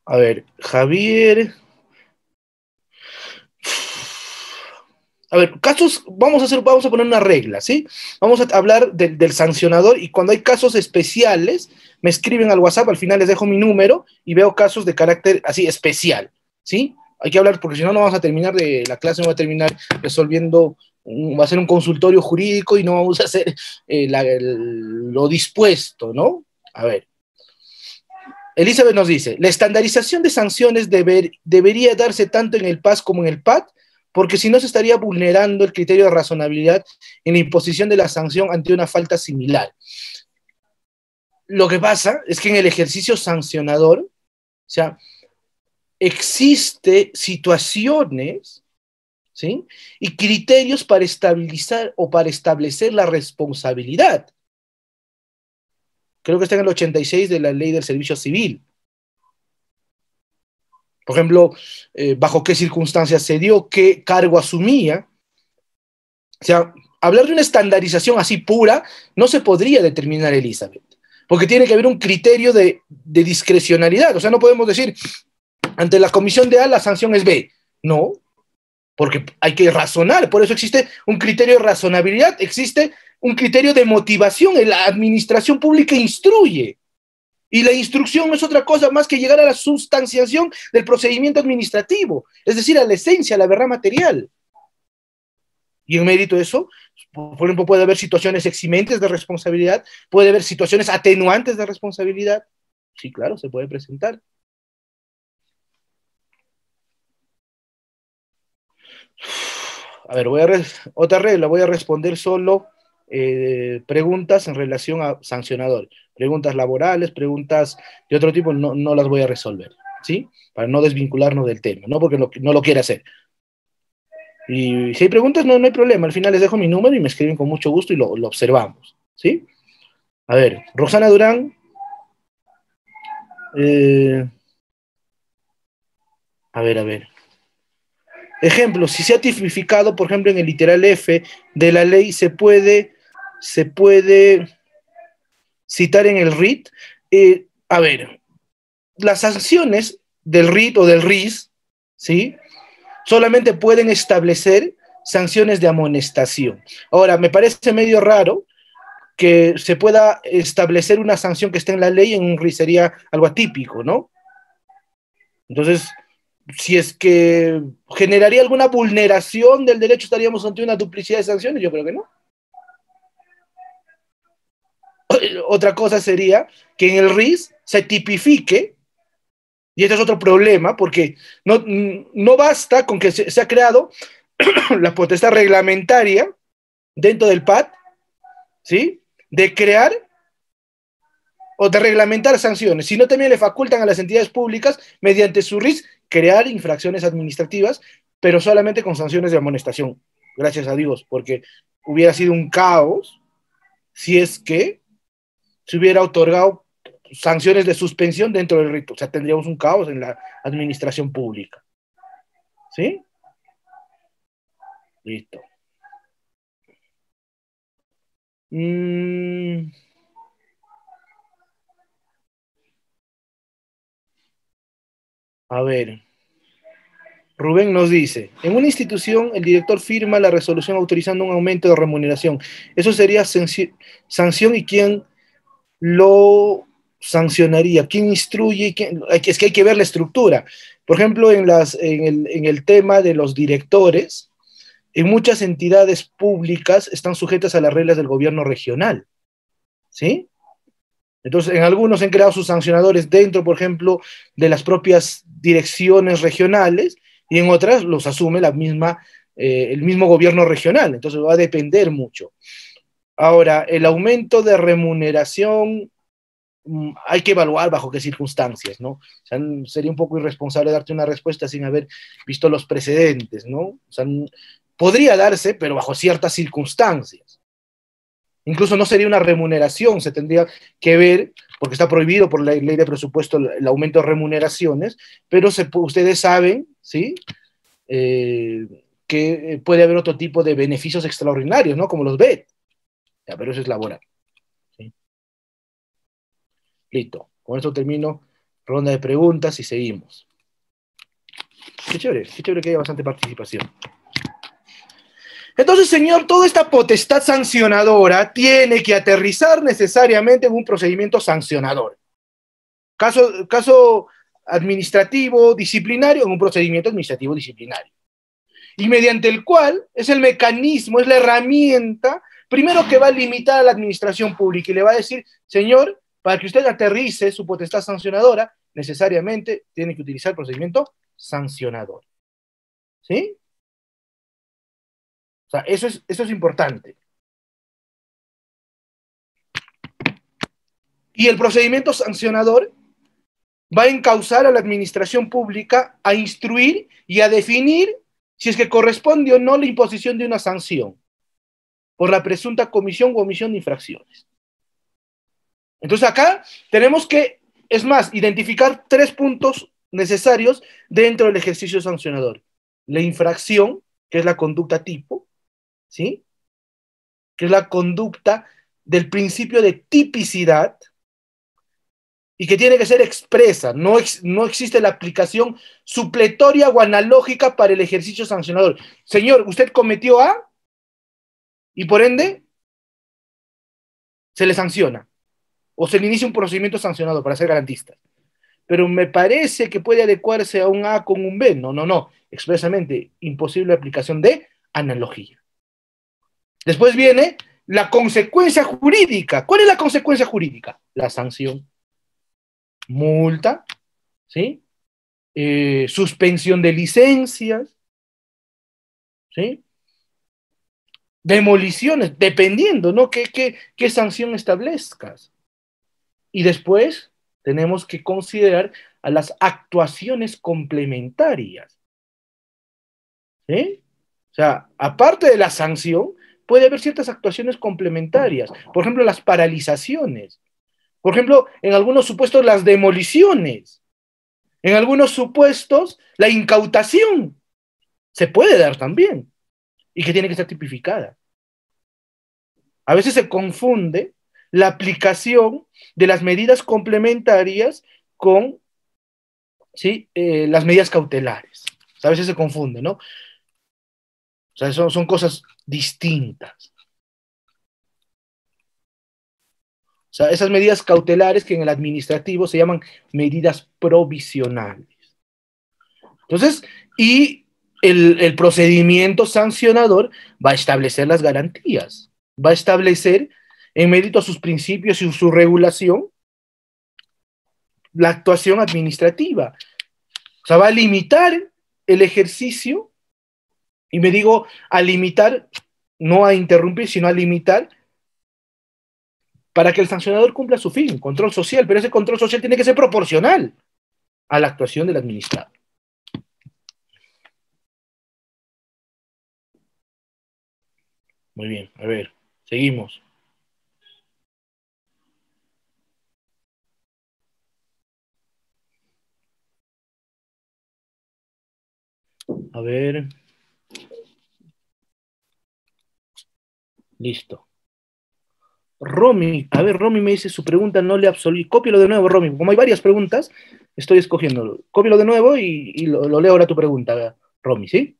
A ver, Javier. A ver, casos, vamos a poner una regla, ¿sí? Vamos a hablar del sancionador y cuando hay casos especiales, me escriben al WhatsApp, al final les dejo mi número y veo casos de carácter así especial, ¿sí? Hay que hablar porque si no, no vamos a terminar la clase, no va a terminar resolviendo, va a ser un consultorio jurídico y no vamos a hacer lo dispuesto, ¿no? A ver. Elizabeth nos dice, la estandarización de sanciones debería darse tanto en el PAS como en el PAD, porque si no se estaría vulnerando el criterio de razonabilidad en la imposición de la sanción ante una falta similar. Lo que pasa es que en el ejercicio sancionador, o sea, existe situaciones, ¿sí? Y criterios para estabilizar o para establecer la responsabilidad. Creo que está en el 86 de la Ley del Servicio Civil. Por ejemplo, bajo qué circunstancias se dio, qué cargo asumía. O sea, hablar de una estandarización así pura no se podría determinar, Elizabeth, porque tiene que haber un criterio de discrecionalidad. O sea, no podemos decir, ante la comisión de A la sanción es B. No, porque hay que razonar. Por eso existe un criterio de razonabilidad, existe un criterio de motivación. La administración pública instruye. Y la instrucción no es otra cosa más que llegar a la sustanciación del procedimiento administrativo, es decir, a la esencia, a la verdad material. Y en mérito de eso, por ejemplo, puede haber situaciones eximentes de responsabilidad, puede haber situaciones atenuantes de responsabilidad. Sí, claro, se puede presentar. A ver, otra regla, voy a responder solo preguntas en relación a sancionador. Preguntas laborales, preguntas de otro tipo, no las voy a resolver, ¿sí? Para no desvincularnos del tema, no porque no lo quiera hacer. Y si hay preguntas, no hay problema. Al final les dejo mi número y me escriben con mucho gusto y lo observamos, ¿sí? A ver, Rosana Durán. A ver. Ejemplo, si se ha tipificado, por ejemplo, en el literal F de la ley, se puede citar en el RIT. A ver, las sanciones del RIT o del RIS, ¿sí? Solamente pueden establecer sanciones de amonestación. Ahora, me parece medio raro que se pueda establecer una sanción que esté en la ley, en un RIS sería algo atípico, ¿no? Entonces, si es que generaría alguna vulneración del derecho, estaríamos ante una duplicidad de sanciones, yo creo que no. Otra cosa sería que en el RIS se tipifique, y este es otro problema, porque no basta con que se ha creado la potestad reglamentaria dentro del PAD, ¿sí? De crear o de reglamentar sanciones, sino también le facultan a las entidades públicas, mediante su RIS, crear infracciones administrativas, pero solamente con sanciones de amonestación. Gracias a Dios, porque hubiera sido un caos si es que se hubiera otorgado sanciones de suspensión dentro del rito. O sea, tendríamos un caos en la administración pública. ¿Sí? Listo. Mm, a ver. Rubén nos dice, en una institución el director firma la resolución autorizando un aumento de remuneración. Eso sería sanción y quién lo sancionaría, quién instruye, es que hay que ver la estructura. Por ejemplo, en el tema de los directores, en muchas entidades públicas están sujetas a las reglas del gobierno regional, ¿sí? Entonces, en algunos han creado sus sancionadores dentro, por ejemplo, de las propias direcciones regionales y en otras los asume el mismo gobierno regional. Entonces, va a depender mucho. Ahora, el aumento de remuneración hay que evaluar bajo qué circunstancias, ¿no? O sea, sería un poco irresponsable darte una respuesta sin haber visto los precedentes, ¿no? O sea, podría darse, pero bajo ciertas circunstancias. Incluso no sería una remuneración, se tendría que ver, porque está prohibido por la ley de presupuesto el aumento de remuneraciones, pero ustedes saben, ¿sí? Que puede haber otro tipo de beneficios extraordinarios, ¿no? Como los BED. Ya, pero eso es laboral. ¿Sí? Listo. Con esto termino ronda de preguntas y seguimos. Qué chévere que haya bastante participación. Entonces, señor, toda esta potestad sancionadora tiene que aterrizar necesariamente en un procedimiento sancionador. Caso administrativo disciplinario, en un procedimiento administrativo disciplinario. Y mediante el cual es el mecanismo, es la herramienta, primero que va a limitar a la administración pública y le va a decir, señor, para que usted aterrice su potestad sancionadora, necesariamente tiene que utilizar el procedimiento sancionador. ¿Sí? O sea, eso es importante. Y el procedimiento sancionador va a encauzar a la administración pública a instruir y a definir si es que corresponde o no la imposición de una sanción por la presunta comisión o omisión de infracciones. Entonces acá tenemos que, es más, identificar 3 puntos necesarios dentro del ejercicio sancionador. La infracción, que es la conducta tipo, ¿sí? Que es la conducta del principio de tipicidad, y que tiene que ser expresa, no existe la aplicación supletoria o analógica para el ejercicio sancionador. Señor, usted cometió A y por ende se le sanciona o se le inicia un procedimiento sancionador para ser garantista. Pero me parece que puede adecuarse a un A con un B. No, expresamente imposible aplicación de analogía. Después viene la consecuencia jurídica. ¿Cuál es la consecuencia jurídica? La sanción. Multa, ¿sí? Suspensión de licencias, ¿sí? Demoliciones, dependiendo, ¿no? ¿Qué sanción establezcas? Y después tenemos que considerar a las actuaciones complementarias, ¿sí? O sea, aparte de la sanción, puede haber ciertas actuaciones complementarias. Por ejemplo, las paralizaciones. Por ejemplo, en algunos supuestos, las demoliciones. En algunos supuestos, la incautación. Se puede dar también. Y que tiene que estar tipificada. A veces se confunde la aplicación de las medidas complementarias con, ¿sí? Las medidas cautelares. A veces se confunde, ¿no? O sea, son cosas distintas. O sea, esas medidas cautelares que en el administrativo se llaman medidas provisionales. Entonces, y el procedimiento sancionador va a establecer las garantías, va a establecer, en mérito a sus principios y su regulación, la actuación administrativa. O sea, va a limitar el ejercicio, y me digo a limitar, no a interrumpir, sino a limitar para que el sancionador cumpla su fin, control social, pero ese control social tiene que ser proporcional a la actuación del administrador. Muy bien, a ver, seguimos. A ver, listo. Romy, a ver, Romy me dice su pregunta, no le absolví. Cópialo de nuevo, Romy. Como hay varias preguntas, estoy escogiendo. Cópialo de nuevo y lo leo ahora tu pregunta, Romy, ¿sí?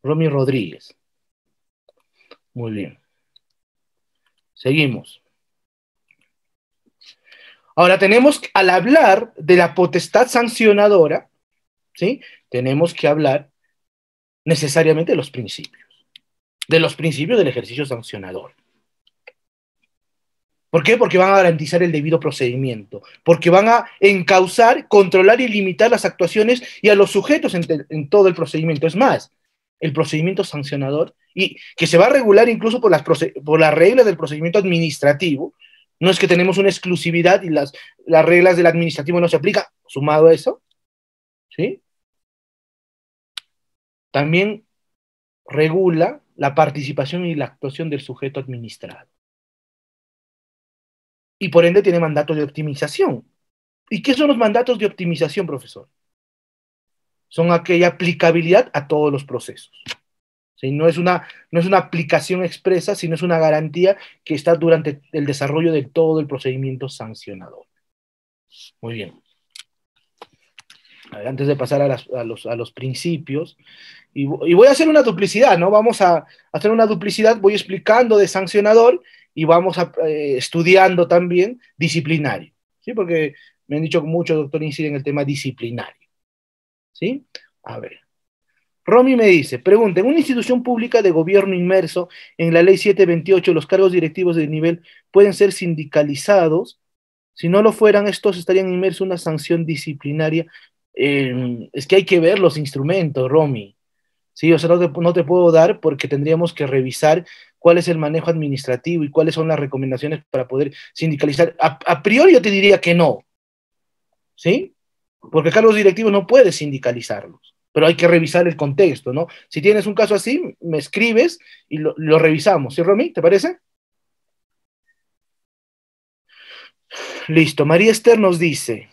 Romy Rodríguez. Muy bien. Seguimos. Ahora tenemos, al hablar de la potestad sancionadora, ¿sí? Tenemos que hablar necesariamente de los principios del ejercicio sancionador. ¿Por qué? Porque van a garantizar el debido procedimiento, porque van a encauzar, controlar y limitar las actuaciones y a los sujetos en todo el procedimiento. Es más, el procedimiento sancionador, y que se va a regular incluso por las reglas del procedimiento administrativo, no es que tenemos una exclusividad y las reglas del administrativo no se aplican, sumado a eso, ¿sí? También regula la participación y la actuación del sujeto administrado. Y por ende tiene mandatos de optimización. ¿Y qué son los mandatos de optimización, profesor? Son aquella aplicabilidad a todos los procesos. ¿Sí? No es una aplicación expresa, sino es una garantía que está durante el desarrollo de todo el procedimiento sancionador. Muy bien. A ver, antes de pasar a los principios, y voy a hacer una duplicidad, ¿no? Vamos a hacer una duplicidad, voy explicando de sancionador y vamos estudiando también disciplinario, ¿sí? Porque me han dicho mucho, doctor, incide en el tema disciplinario, ¿sí? A ver. Romy me dice, pregunta, ¿en una institución pública de gobierno inmerso en la ley 728 los cargos directivos de nivel pueden ser sindicalizados? Si no lo fueran, estos estarían inmersos en una sanción disciplinaria. Es que hay que ver los instrumentos, Romy. Sí, o sea, no te puedo dar porque tendríamos que revisar cuál es el manejo administrativo y cuáles son las recomendaciones para poder sindicalizar. A priori yo te diría que no, ¿sí? Porque cargos directivos no puedes sindicalizarlos, pero hay que revisar el contexto, ¿no? Si tienes un caso así, me escribes y lo revisamos, ¿sí, Romy? ¿Te parece? Listo. María Esther nos dice,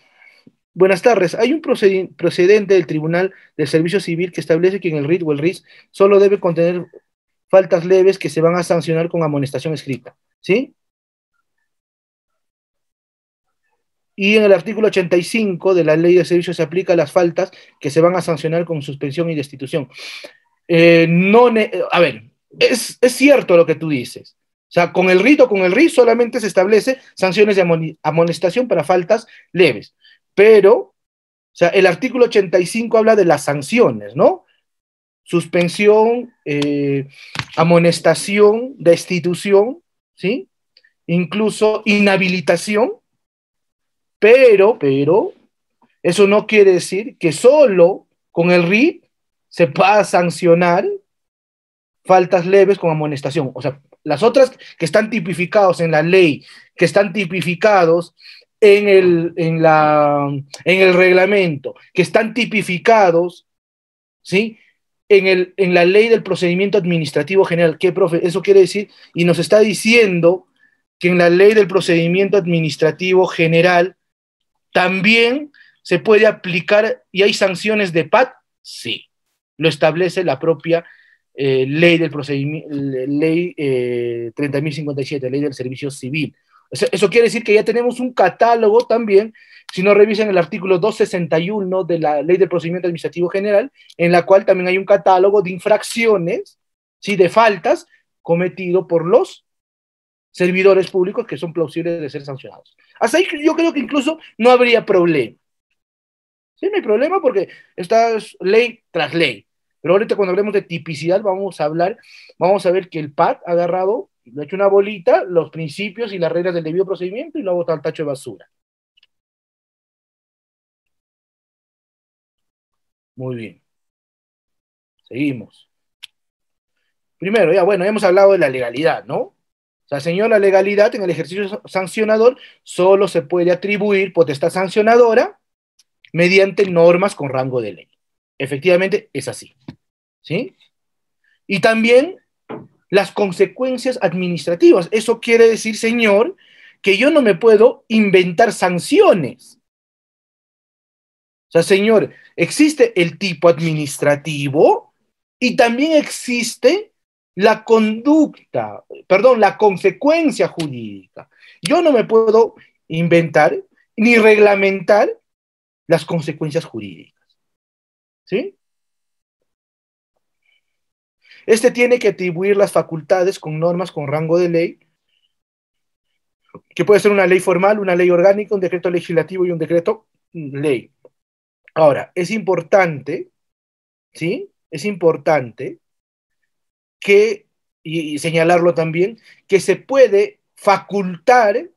buenas tardes, hay un procedente del Tribunal del Servicio Civil que establece que en el RIT o el RIS solo debe contener faltas leves que se van a sancionar con amonestación escrita, ¿sí? Y en el artículo 85 de la Ley de Servicios se aplica las faltas que se van a sancionar con suspensión y destitución. No, a ver, es cierto lo que tú dices. O sea, con el RIT o con el RIS solamente se establece sanciones de amonestación para faltas leves. Pero, o sea, el artículo 85 habla de las sanciones, ¿no? Suspensión, amonestación, destitución, ¿sí? Incluso inhabilitación, pero, eso no quiere decir que solo con el RIT se pueda sancionar faltas leves con amonestación. O sea, las otras que están tipificados en la ley, que están tipificados en el reglamento, que están tipificados, ¿sí? En la ley del procedimiento administrativo general. ¿Qué, profe? Eso quiere decir, y nos está diciendo que en la ley del procedimiento administrativo general también se puede aplicar y hay sanciones de PAT, sí, lo establece la propia ley del procedimiento, ley 30.057, ley del servicio civil. Eso quiere decir que ya tenemos un catálogo también, si no revisan el artículo 261 de la ley del procedimiento administrativo general, en la cual también hay un catálogo de infracciones, ¿sí? De faltas cometido por los servidores públicos que son plausibles de ser sancionados. Hasta ahí yo creo que incluso no habría problema. Sí, no hay problema porque esta es ley tras ley. Pero ahorita cuando hablemos de tipicidad vamos a ver que el PAT ha agarrado, le ha hecho una bolita, los principios y las reglas del debido procedimiento y lo ha botado al tacho de basura. Muy bien. Seguimos. Primero, ya bueno, ya hemos hablado de la legalidad, ¿no? O sea, señor, la legalidad en el ejercicio sancionador solo se puede atribuir potestad sancionadora mediante normas con rango de ley. Efectivamente, es así. ¿Sí? Y también las consecuencias administrativas. Eso quiere decir, señor, que yo no me puedo inventar sanciones. O sea, señor, existe el tipo administrativo y también existe la conducta, perdón, la consecuencia jurídica. Yo no me puedo inventar ni reglamentar las consecuencias jurídicas. ¿Sí? Este tiene que atribuir las facultades con normas con rango de ley, que puede ser una ley formal, una ley orgánica, un decreto legislativo y un decreto ley. Ahora, es importante, ¿sí? Es importante que, y señalarlo también, que se puede facultar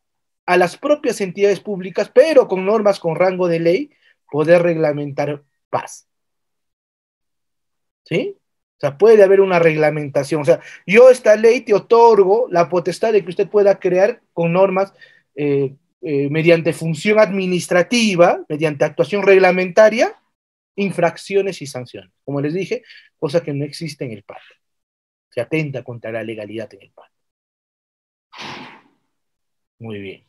a las propias entidades públicas, pero con normas con rango de ley, poder reglamentar paz. ¿Sí? O sea, puede haber una reglamentación. O sea, yo esta ley te otorgo la potestad de que usted pueda crear con normas mediante función administrativa, mediante actuación reglamentaria, infracciones y sanciones. Como les dije, cosa que no existe en el PAT. Se atenta contra la legalidad en el PAT. Muy bien.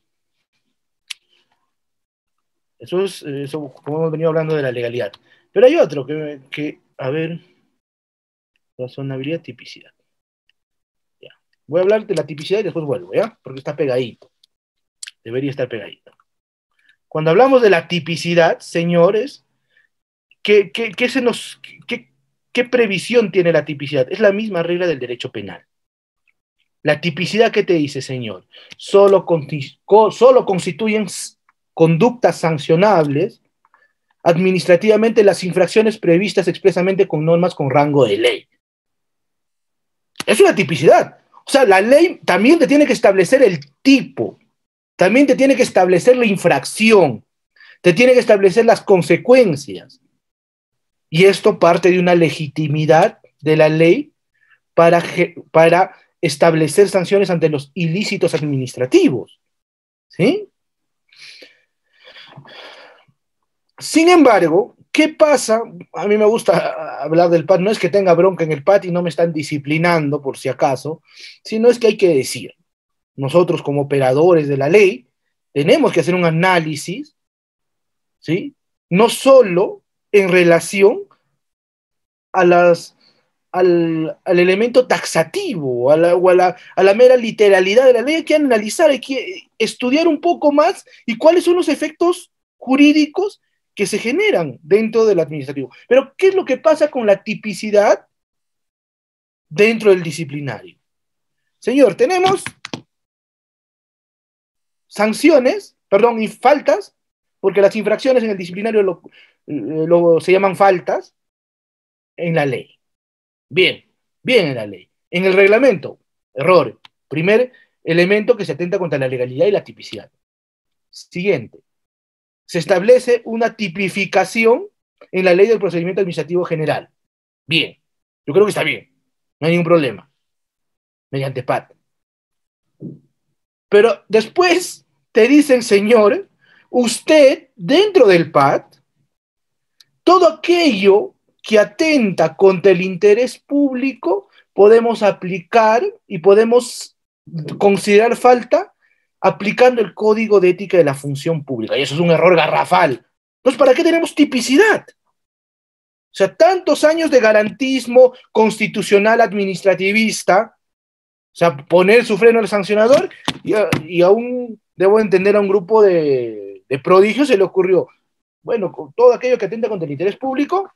Eso es, eso, como hemos venido hablando de la legalidad. Pero hay otro que a ver, razonabilidad, tipicidad. Ya. Voy a hablar de la tipicidad y después vuelvo, ¿ya? Porque está pegadito. Debería estar pegadito. Cuando hablamos de la tipicidad, señores, ¿qué se nos, qué previsión tiene la tipicidad? Es la misma regla del derecho penal. La tipicidad, ¿qué te dice, señor? Solo constituyen conductas sancionables administrativamente las infracciones previstas expresamente con normas con rango de ley. Es una tipicidad. O sea, la ley también te tiene que establecer el tipo, también te tiene que establecer la infracción, te tiene que establecer las consecuencias. Y esto parte de una legitimidad de la ley para establecer sanciones ante los ilícitos administrativos. ¿Sí? Sin embargo, ¿qué pasa? A mí me gusta hablar del PAT, no es que tenga bronca en el PAT y no me están disciplinando por si acaso, sino es que hay que decir, nosotros como operadores de la ley tenemos que hacer un análisis, ¿sí? No solo en relación a al elemento taxativo, a la mera literalidad de la ley, hay que analizar, hay que estudiar un poco más y cuáles son los efectos jurídicos que se generan dentro del administrativo. Pero, ¿qué es lo que pasa con la tipicidad dentro del disciplinario? Señor, tenemos sanciones, perdón, y faltas, porque las infracciones en el disciplinario se llaman faltas en la ley. Bien, bien en la ley. En el reglamento, error. Primer elemento que se atenta contra la legalidad y la tipicidad. Siguiente, se establece una tipificación en la ley del procedimiento administrativo general. Bien, yo creo que está bien, no hay ningún problema, mediante PAT. Pero después te dicen, señor, usted dentro del PAT, todo aquello que atenta contra el interés público, podemos aplicar y podemos considerar falta aplicando el código de ética de la función pública. Y eso es un error garrafal. Entonces, ¿para qué tenemos tipicidad? O sea, tantos años de garantismo constitucional administrativista, o sea, poner su freno al sancionador y aún debo entender a un grupo de prodigios se le ocurrió, bueno, con todo aquello que atenta contra el interés público,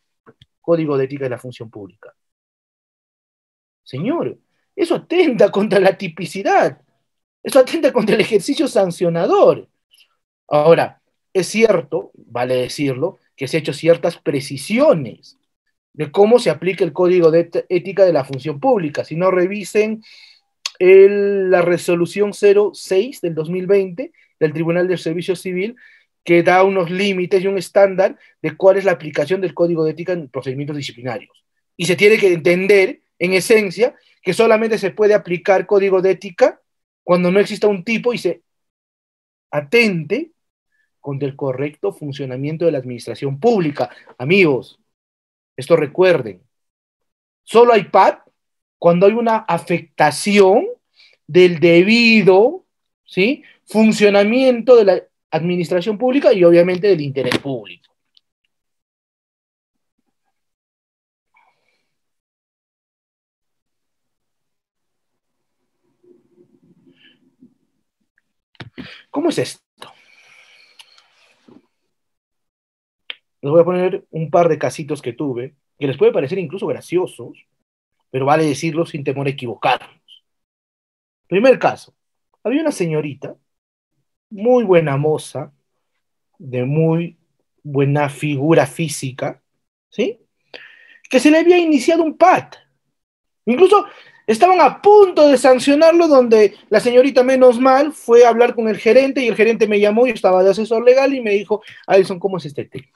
código de ética de la función pública. Señor, eso atenta contra la tipicidad, eso atenta contra el ejercicio sancionador. Ahora, es cierto, vale decirlo, que se han hecho ciertas precisiones de cómo se aplica el código de ética de la función pública. Si no, revisen la resolución 06 del 2020 del Tribunal del Servicio Civil, que da unos límites y un estándar de cuál es la aplicación del código de ética en procedimientos disciplinarios. Y se tiene que entender, en esencia, que solamente se puede aplicar código de ética cuando no exista un tipo y se atente contra el correcto funcionamiento de la administración pública. Amigos, esto recuerden, solo hay paz cuando hay una afectación del debido, ¿sí?, funcionamiento de la administración pública y obviamente del interés público. ¿Cómo es esto? Les voy a poner un par de casitos que tuve, que les puede parecer incluso graciosos, pero vale decirlo sin temor a equivocarnos. Primer caso, había una señorita, muy buena moza, de muy buena figura física, ¿sí?, que se le había iniciado un PAT. Incluso estaban a punto de sancionarlo, donde la señorita, menos mal, fue a hablar con el gerente y el gerente me llamó, yo estaba de asesor legal y me dijo: Alison, ¿cómo es este tema?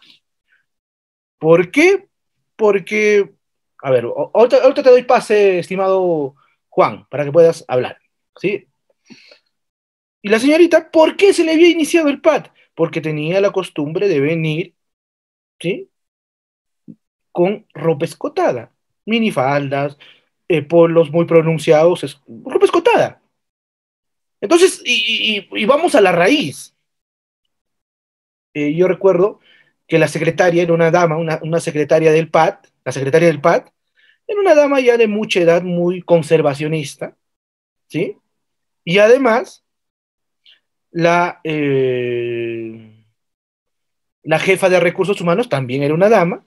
¿Por qué? Porque, a ver, ahorita te doy pase, estimado Juan, para que puedas hablar, ¿sí? Y la señorita, ¿por qué se le había iniciado el PAT? Porque tenía la costumbre de venir, ¿sí?, con ropa escotada, minifaldas, polos muy pronunciados, ropa escotada. Entonces, y vamos a la raíz. Yo recuerdo que la secretaria era una dama, una secretaria del PAT, la secretaria del PAT, era una dama ya de mucha edad, muy conservacionista, ¿sí? Y además, la, eh, la jefa de recursos humanos también era una dama,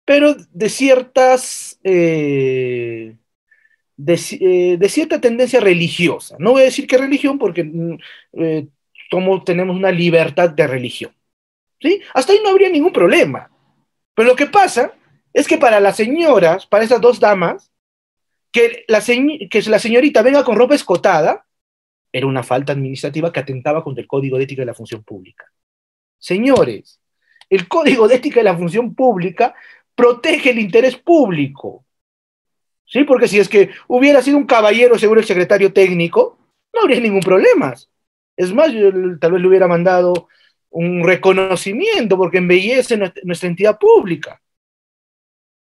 pero de ciertas, de cierta tendencia religiosa. No voy a decir qué religión porque eh, como tenemos una libertad de religión, ¿sí? Hasta ahí no habría ningún problema. Pero lo que pasa es que para las señoras, para esas dos damas, que la señorita venga con ropa escotada, era una falta administrativa que atentaba contra el Código de Ética de la Función Pública. Señores, el Código de Ética de la Función Pública protege el interés público, ¿sí? Porque si es que hubiera sido un caballero, según el secretario técnico, no habría ningún problema. Es más, yo tal vez le hubiera mandado un reconocimiento porque embellece nuestra entidad pública.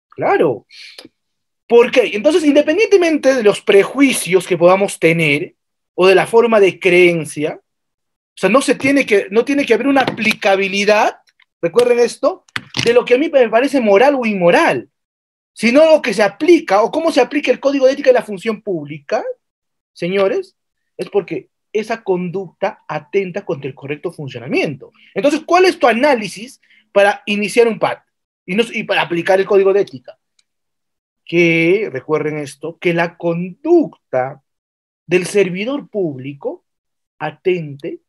Claro. ¿Por qué? Entonces, independientemente de los prejuicios que podamos tener o de la forma de creencia, o sea, no tiene que haber una aplicabilidad, recuerden esto, de lo que a mí me parece moral o inmoral, sino lo que se aplica o cómo se aplica el Código de Ética de la Función Pública, señores, es porque esa conducta atenta contra el correcto funcionamiento. Entonces, ¿cuál es tu análisis para iniciar un PAT y para aplicar el Código de Ética? Que, recuerden esto, que la conducta del servidor público atente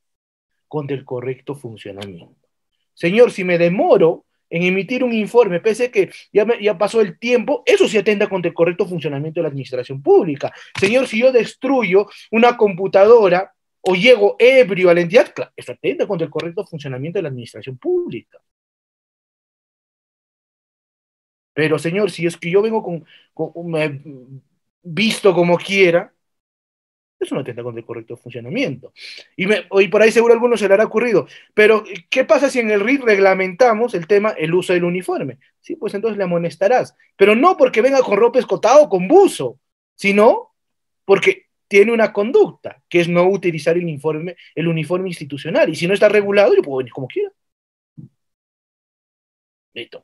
contra el correcto funcionamiento. Señor, si me demoro en emitir un informe, pese a que ya pasó el tiempo, eso sí atenta contra el correcto funcionamiento de la administración pública. Señor, si yo destruyo una computadora o llego ebrio a la entidad, claro, eso atenta contra el correcto funcionamiento de la administración pública. Pero, señor, si es que yo vengo me visto como quiera, eso no atenta contra el correcto funcionamiento. Y por ahí seguro a algunos se le hará ocurrido. Pero, ¿qué pasa si en el RIT reglamentamos el tema, el uso del uniforme? Sí, pues entonces le amonestarás. Pero no porque venga con ropa escotada o con buzo, sino porque tiene una conducta, que es no utilizar el uniforme institucional. Y si no está regulado, yo puedo venir como quiera. Listo.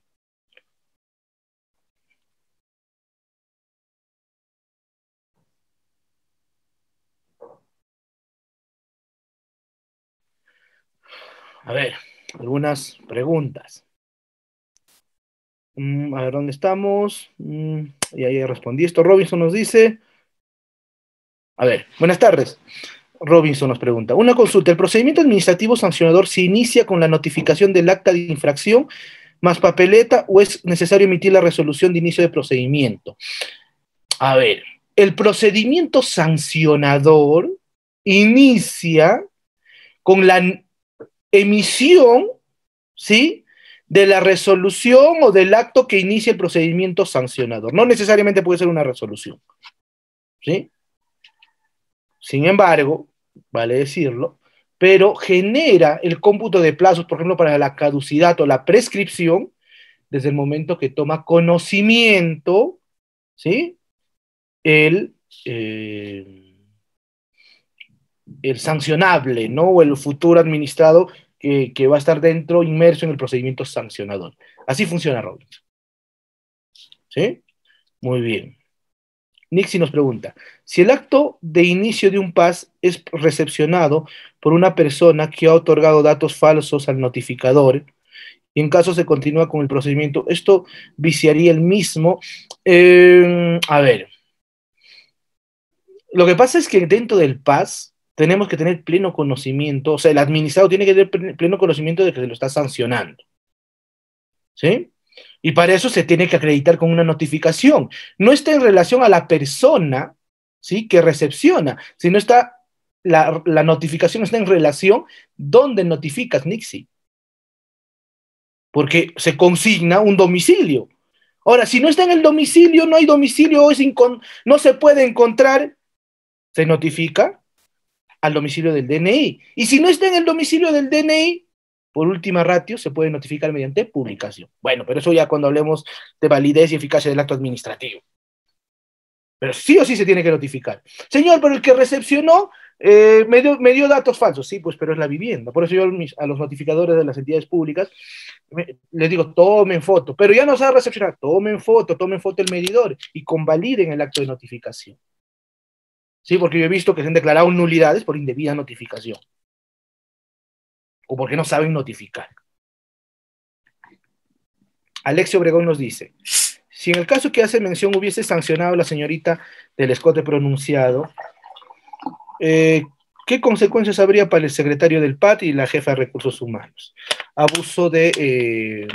A ver, algunas preguntas. A ver, ¿dónde estamos? Y ahí respondí esto. Robinson nos dice, a ver, buenas tardes. Robinson nos pregunta, una consulta, ¿el procedimiento administrativo sancionador se inicia con la notificación del acta de infracción más papeleta o es necesario emitir la resolución de inicio de procedimiento? A ver, el procedimiento sancionador inicia con la emisión, ¿sí?, de la resolución o del acto que inicia el procedimiento sancionador. No necesariamente puede ser una resolución, ¿sí? Sin embargo, vale decirlo, pero genera el cómputo de plazos, por ejemplo, para la caducidad o la prescripción, desde el momento que toma conocimiento, ¿sí? El, eh, el sancionable, ¿no? O el futuro administrado que va a estar dentro, inmerso en el procedimiento sancionador. Así funciona Robinson. ¿Sí? Muy bien. Nixie nos pregunta, si el acto de inicio de un PAS es recepcionado por una persona que ha otorgado datos falsos al notificador, y en caso se continúa con el procedimiento, ¿esto viciaría el mismo? A ver, lo que pasa es que dentro del PAS tenemos que tener pleno conocimiento, o sea, el administrado tiene que tener pleno conocimiento de que se lo está sancionando, ¿sí? Y para eso se tiene que acreditar con una notificación. No está en relación a la persona, ¿sí? Que recepciona, sino está, la notificación está en relación donde notificas, Nixie, porque se consigna un domicilio. Ahora, si no está en el domicilio, no hay domicilio, o no se puede encontrar, se notifica al domicilio del DNI. Y si no está en el domicilio del DNI, por última ratio, se puede notificar mediante publicación. Bueno, pero eso ya cuando hablemos de validez y eficacia del acto administrativo. Pero sí o sí se tiene que notificar. Señor, pero el que recepcionó me dio datos falsos. Sí, pues, pero es la vivienda. Por eso yo a los notificadores de las entidades públicas les digo, tomen foto. Pero ya no se va a recepcionar. Tomen foto el medidor y convaliden el acto de notificación. Sí, porque yo he visto que se han declarado nulidades por indebida notificación. O porque no saben notificar. Alexio Obregón nos dice, si en el caso que hace mención hubiese sancionado a la señorita del escote pronunciado, ¿qué consecuencias habría para el secretario del PAT y la jefa de recursos humanos? Abuso de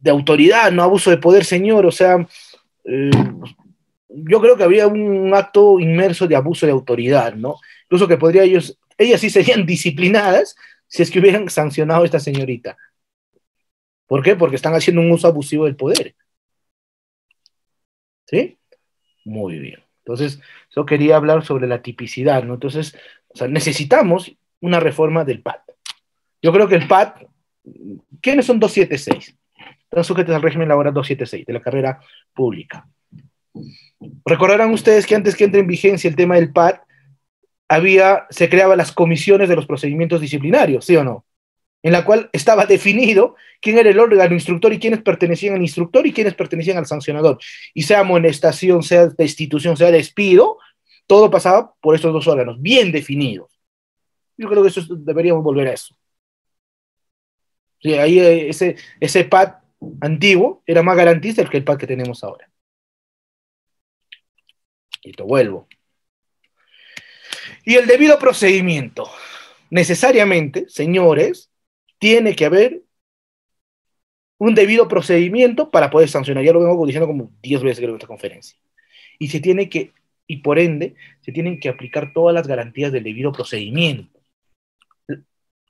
autoridad, no abuso de poder, señor, o sea, yo creo que habría un acto inmerso de abuso de autoridad, ¿no? Incluso que ellas sí serían disciplinadas si es que hubieran sancionado a esta señorita. ¿Por qué? Porque están haciendo un uso abusivo del poder. ¿Sí? Muy bien. Entonces, yo quería hablar sobre la tipicidad, ¿no? Entonces, o sea, necesitamos una reforma del PAT. Yo creo que el PAT, ¿quiénes son 276? Están sujetos al régimen laboral 276 de la carrera pública. Recordarán ustedes que antes que entre en vigencia el tema del PAT, se creaban las comisiones de los procedimientos disciplinarios, ¿sí o no? En la cual estaba definido quién era el órgano instructor y quiénes pertenecían al instructor y quiénes pertenecían al sancionador. Y sea amonestación, sea destitución, sea despido, todo pasaba por estos dos órganos, bien definidos. Yo creo que deberíamos volver a eso. Sí, ahí ese PAT antiguo era más garantista que el PAT que tenemos ahora. Y te vuelvo. Y el debido procedimiento. Necesariamente, señores, tiene que haber un debido procedimiento para poder sancionar. Ya lo vengo diciendo como 10 veces en esta conferencia. Y por ende, se tienen que aplicar todas las garantías del debido procedimiento.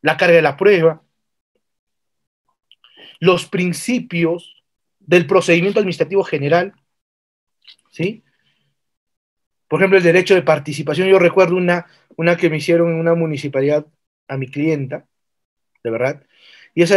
La carga de la prueba, los principios del procedimiento administrativo general, ¿sí? Por ejemplo, el derecho de participación. Yo recuerdo una que me hicieron en una municipalidad a mi clienta, de verdad, y es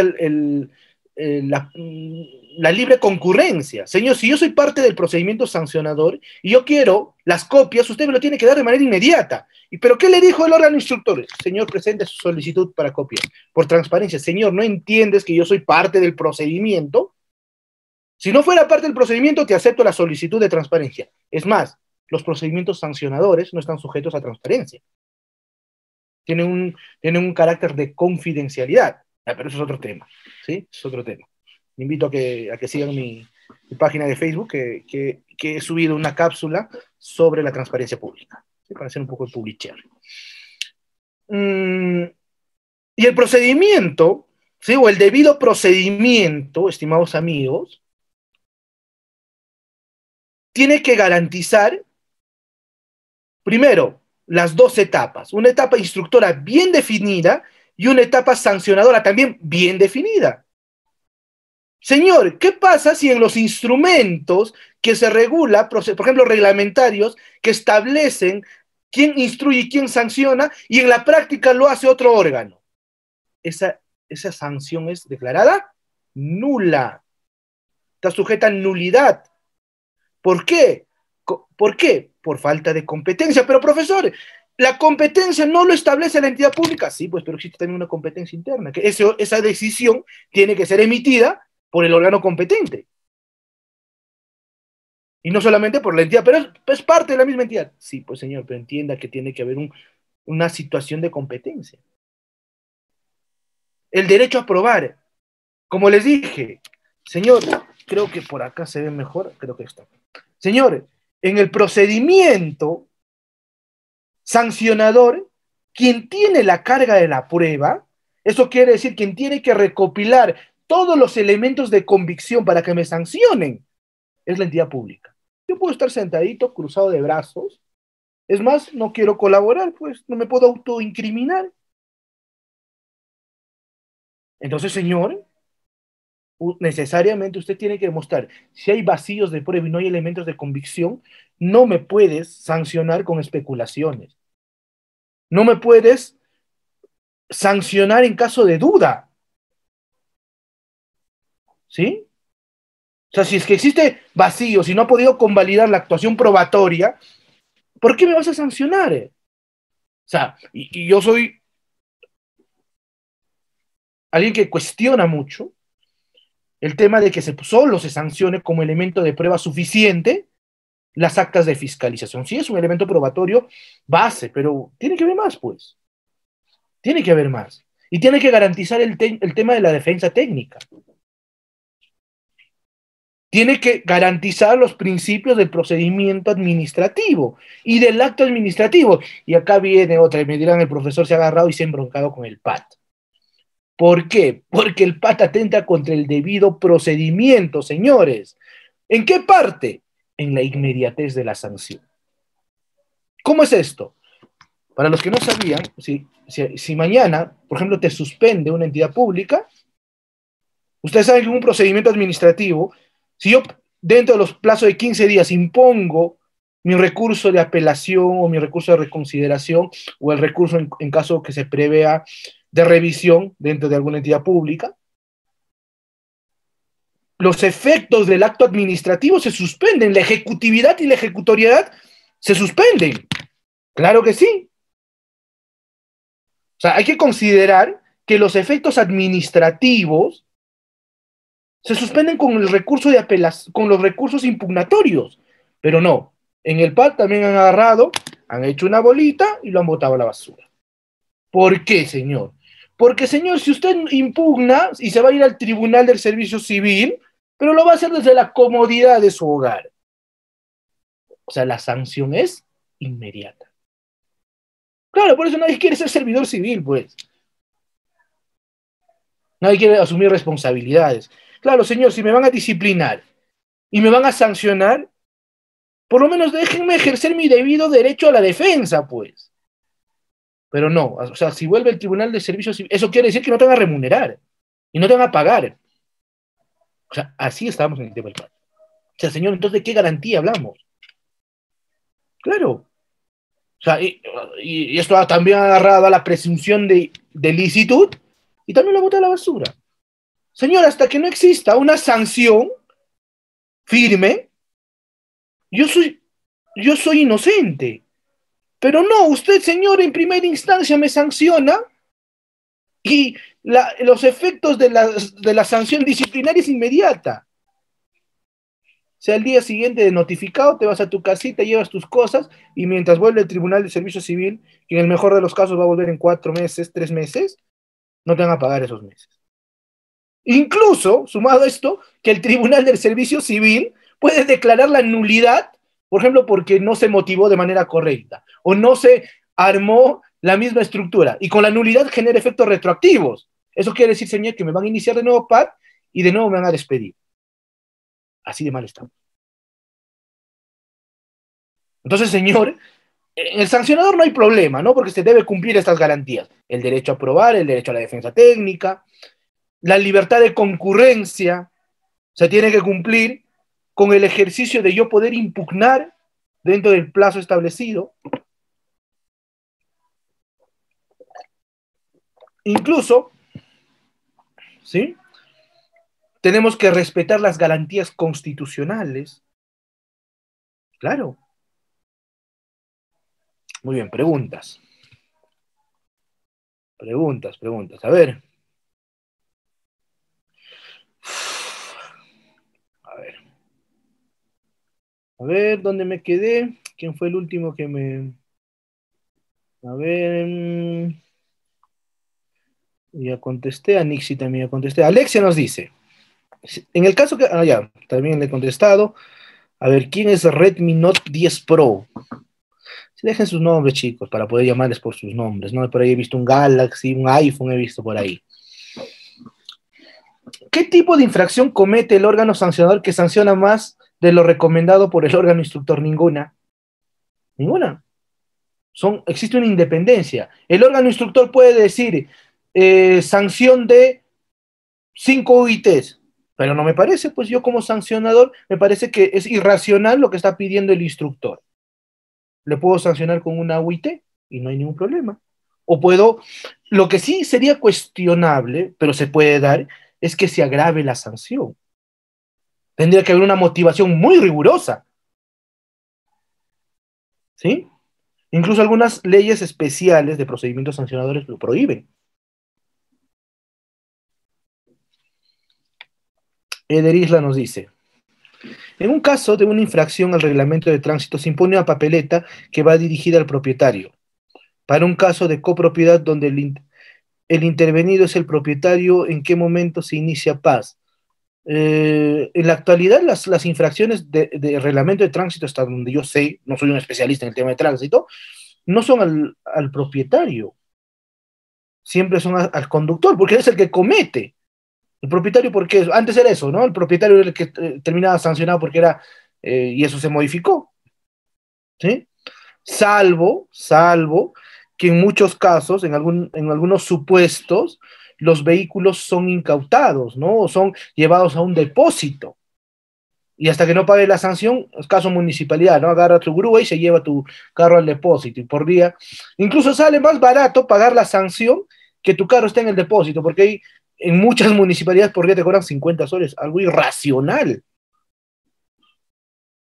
la libre concurrencia. Señor, si yo soy parte del procedimiento sancionador y yo quiero las copias, usted me lo tiene que dar de manera inmediata. ¿Pero qué le dijo el órgano instructor? Señor, presente su solicitud para copia. Por transparencia. Señor, ¿no entiendes que yo soy parte del procedimiento? Si no fuera parte del procedimiento, te acepto la solicitud de transparencia. Es más, los procedimientos sancionadores no están sujetos a transparencia. Tienen un carácter de confidencialidad. Pero eso es otro tema, ¿sí? Es otro tema. Invito a que sigan mi página de Facebook, que he subido una cápsula sobre la transparencia pública, ¿sí? Para hacer un poco de publicidad. Y el procedimiento, ¿sí? O el debido procedimiento, estimados amigos, tiene que garantizar, primero, las dos etapas. Una etapa instructora bien definida y una etapa sancionadora también bien definida. Señor, ¿qué pasa si en los instrumentos que se regula, por ejemplo, reglamentarios, que establecen quién instruye y quién sanciona, y en la práctica lo hace otro órgano. Esa sanción es declarada nula. Está sujeta a nulidad. ¿Por qué? ¿Por qué? Por falta de competencia. Pero, profesor, ¿la competencia no lo establece la entidad pública? Sí, pues, pero existe también una competencia interna, que esa decisión tiene que ser emitida por el órgano competente. Y no solamente por la entidad, pero es parte de la misma entidad. Sí, pues, señor, pero entienda que tiene que haber una situación de competencia. El derecho a aprobar, como les dije, señor, creo que por acá se ve mejor, creo que está. Señor, en el procedimiento sancionador, quien tiene la carga de la prueba, eso quiere decir quien tiene que recopilar todos los elementos de convicción para que me sancionen, es la entidad pública. Yo puedo estar sentadito, cruzado de brazos, es más, no quiero colaborar, pues no me puedo autoincriminar. Entonces, señor, necesariamente usted tiene que demostrar, si hay vacíos de prueba y no hay elementos de convicción, no me puedes sancionar con especulaciones. No me puedes sancionar en caso de duda. ¿Sí? O sea, si es que existe vacío, si no ha podido convalidar la actuación probatoria, ¿por qué me vas a sancionar? O sea, y yo soy alguien que cuestiona mucho el tema de que solo se sancione como elemento de prueba suficiente las actas de fiscalización. Sí es un elemento probatorio base, pero tiene que haber más, pues. Tiene que haber más. Y tiene que garantizar el tema de la defensa técnica. Tiene que garantizar los principios del procedimiento administrativo y del acto administrativo. Y acá viene otra, y me dirán, el profesor se ha agarrado y se ha embroncado con el PAT. ¿Por qué? Porque el PAT atenta contra el debido procedimiento, señores. ¿En qué parte? En la inmediatez de la sanción. ¿Cómo es esto? Para los que no sabían, si mañana, por ejemplo, te suspende una entidad pública, ustedes saben que en un procedimiento administrativo, si yo dentro de los plazos de 15 días impongo mi recurso de apelación o mi recurso de reconsideración o el recurso en caso que se prevea de revisión dentro de alguna entidad pública, los efectos del acto administrativo se suspenden, la ejecutividad y la ejecutoriedad se suspenden. Claro que sí. O sea, hay que considerar que los efectos administrativos se suspenden con el recurso de apelación, con los recursos impugnatorios, pero no. En el PAT también han agarrado, han hecho una bolita y lo han botado a la basura. ¿Por qué, señor? Porque, señor, si usted impugna y se va a ir al Tribunal del Servicio Civil, pero lo va a hacer desde la comodidad de su hogar. O sea, la sanción es inmediata. Claro, por eso nadie quiere ser servidor civil, pues. Nadie quiere asumir responsabilidades. Claro, señor, si me van a disciplinar y me van a sancionar, por lo menos déjenme ejercer mi debido derecho a la defensa, pues. Pero no, o sea, si vuelve el Tribunal de Servicios Civil, eso quiere decir que no te van a remunerar y no te van a pagar. O sea, así estamos en el tema del PAT. O sea, señor, entonces, ¿de qué garantía hablamos? Claro. O sea, y esto también ha agarrado a la presunción de licitud y también lo bota a la basura. Señor, hasta que no exista una sanción firme, yo soy inocente. Pero no, usted, señor, en primera instancia me sanciona y los efectos de la sanción disciplinaria es inmediata. O sea, al día siguiente de notificado, te vas a tu casita, llevas tus cosas y mientras vuelve el Tribunal de Servicio Civil, que en el mejor de los casos va a volver en 4 meses, 3 meses, no te van a pagar esos meses. Incluso, sumado a esto, que el Tribunal del Servicio Civil puede declarar la nulidad, por ejemplo, porque no se motivó de manera correcta o no se armó la misma estructura y con la nulidad genera efectos retroactivos. Eso quiere decir, señor, que me van a iniciar de nuevo PAT y de nuevo me van a despedir. Así de mal estamos. Entonces, señor, en el sancionador no hay problema, ¿no? Porque se debe cumplir estas garantías. El derecho a probar, el derecho a la defensa técnica, la libertad de concurrencia, se tiene que cumplir con el ejercicio de yo poder impugnar dentro del plazo establecido. Incluso, ¿sí? Tenemos que respetar las garantías constitucionales. Claro. Muy bien, preguntas. Preguntas. A ver. A ver. A ver, ¿dónde me quedé? ¿Quién fue el último que me... A ver... Ya contesté, a Nixie también ya contesté. Alexia nos dice, en el caso que... Ah, ya, también le he contestado. A ver, ¿quién es Redmi Note 10 Pro? Si dejen sus nombres, chicos, para poder llamarles por sus nombres, ¿no? Por ahí he visto un Galaxy, un iPhone he visto por ahí. ¿Qué tipo de infracción comete el órgano sancionador que sanciona más de lo recomendado por el órgano instructor? Ninguna. Ninguna. Existe una independencia. El órgano instructor puede decir sanción de 5 UITs, pero no me parece, pues yo como sancionador me parece que es irracional lo que está pidiendo el instructor. Le puedo sancionar con una UIT y no hay ningún problema. O puedo, lo que sí sería cuestionable, pero se puede dar, es que se agrave la sanción. Tendría que haber una motivación muy rigurosa, ¿sí? Incluso algunas leyes especiales de procedimientos sancionadores lo prohíben. Eder Isla nos dice, en un caso de una infracción al reglamento de tránsito se impone una papeleta que va dirigida al propietario. Para un caso de copropiedad donde el intervenido es el propietario, ¿en qué momento se inicia paz? En la actualidad las infracciones de reglamento de tránsito, hasta donde yo sé, no soy un especialista en el tema de tránsito, no son al propietario, siempre son al conductor, porque es el que comete. El propietario, porque antes era eso, ¿no? El propietario era el que terminaba sancionado porque era, y eso se modificó, ¿sí? Salvo que en muchos casos, en algunos supuestos, los vehículos son incautados, ¿no? O son llevados a un depósito. Y hasta que no pague la sanción, es caso municipalidad, ¿no? Agarra tu grúa y se lleva tu carro al depósito. Y por día, incluso sale más barato pagar la sanción que tu carro esté en el depósito, porque hay, en muchas municipalidades por día te cobran 50 soles, algo irracional.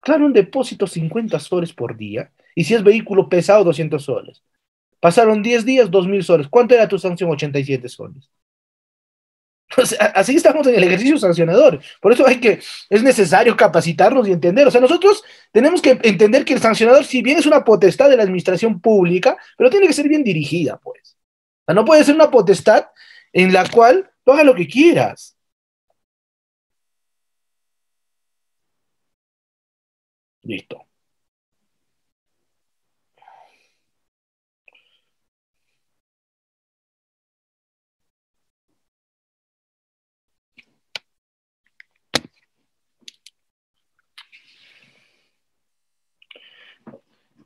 Claro, un depósito 50 soles por día, y si es vehículo pesado, 200 soles. Pasaron 10 días, 2.000 soles. ¿Cuánto era tu sanción? 87 soles. O sea, así estamos en el ejercicio sancionador. Por eso es necesario capacitarnos y entender. O sea, nosotros tenemos que entender que el sancionador, si bien es una potestad de la administración pública, pero tiene que ser bien dirigida, pues. O sea, no puede ser una potestad en la cual tú hagas lo que quieras. Listo.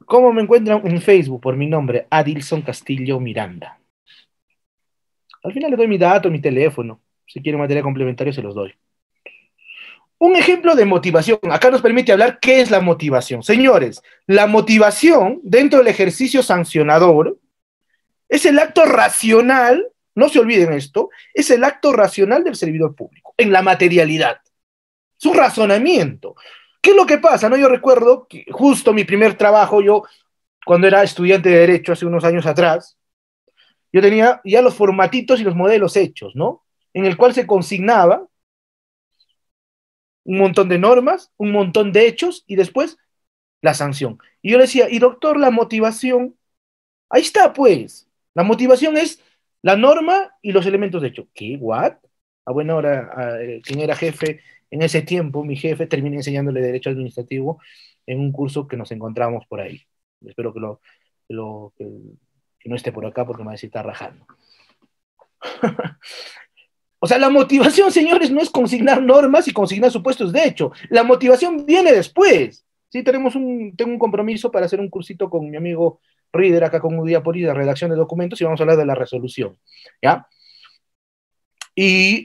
¿Cómo me encuentran en Facebook? Por mi nombre, Adilson Castillo Miranda. Al final le doy mi dato, mi teléfono. Si quieren material complementario, se los doy. Un ejemplo de motivación. Acá nos permite hablar qué es la motivación. Señores, la motivación dentro del ejercicio sancionador es el acto racional, no se olviden esto, es el acto racional del servidor público, en la materialidad. Es un razonamiento. ¿Qué es lo que pasa? ¿No? Yo recuerdo que justo mi primer trabajo, yo cuando era estudiante de Derecho hace unos años atrás, yo tenía ya los formatitos y los modelos hechos, ¿no? En el cual se consignaba un montón de normas, un montón de hechos y después la sanción. Y yo le decía, y doctor, la motivación, ahí está pues, la motivación es la norma y los elementos de hecho. ¿Qué? ¿What? A buena hora, quien era jefe en ese tiempo, mi jefe, terminé enseñándole Derecho Administrativo en un curso que nos encontramos por ahí. Espero que no esté por acá porque me va a decir está rajando. O sea, la motivación, señores, no es consignar normas y consignar supuestos de hecho. La motivación viene después. Sí, tengo un compromiso para hacer un cursito con mi amigo Reader, acá con un día por día, redacción de documentos, y vamos a hablar de la resolución. ¿Ya? Y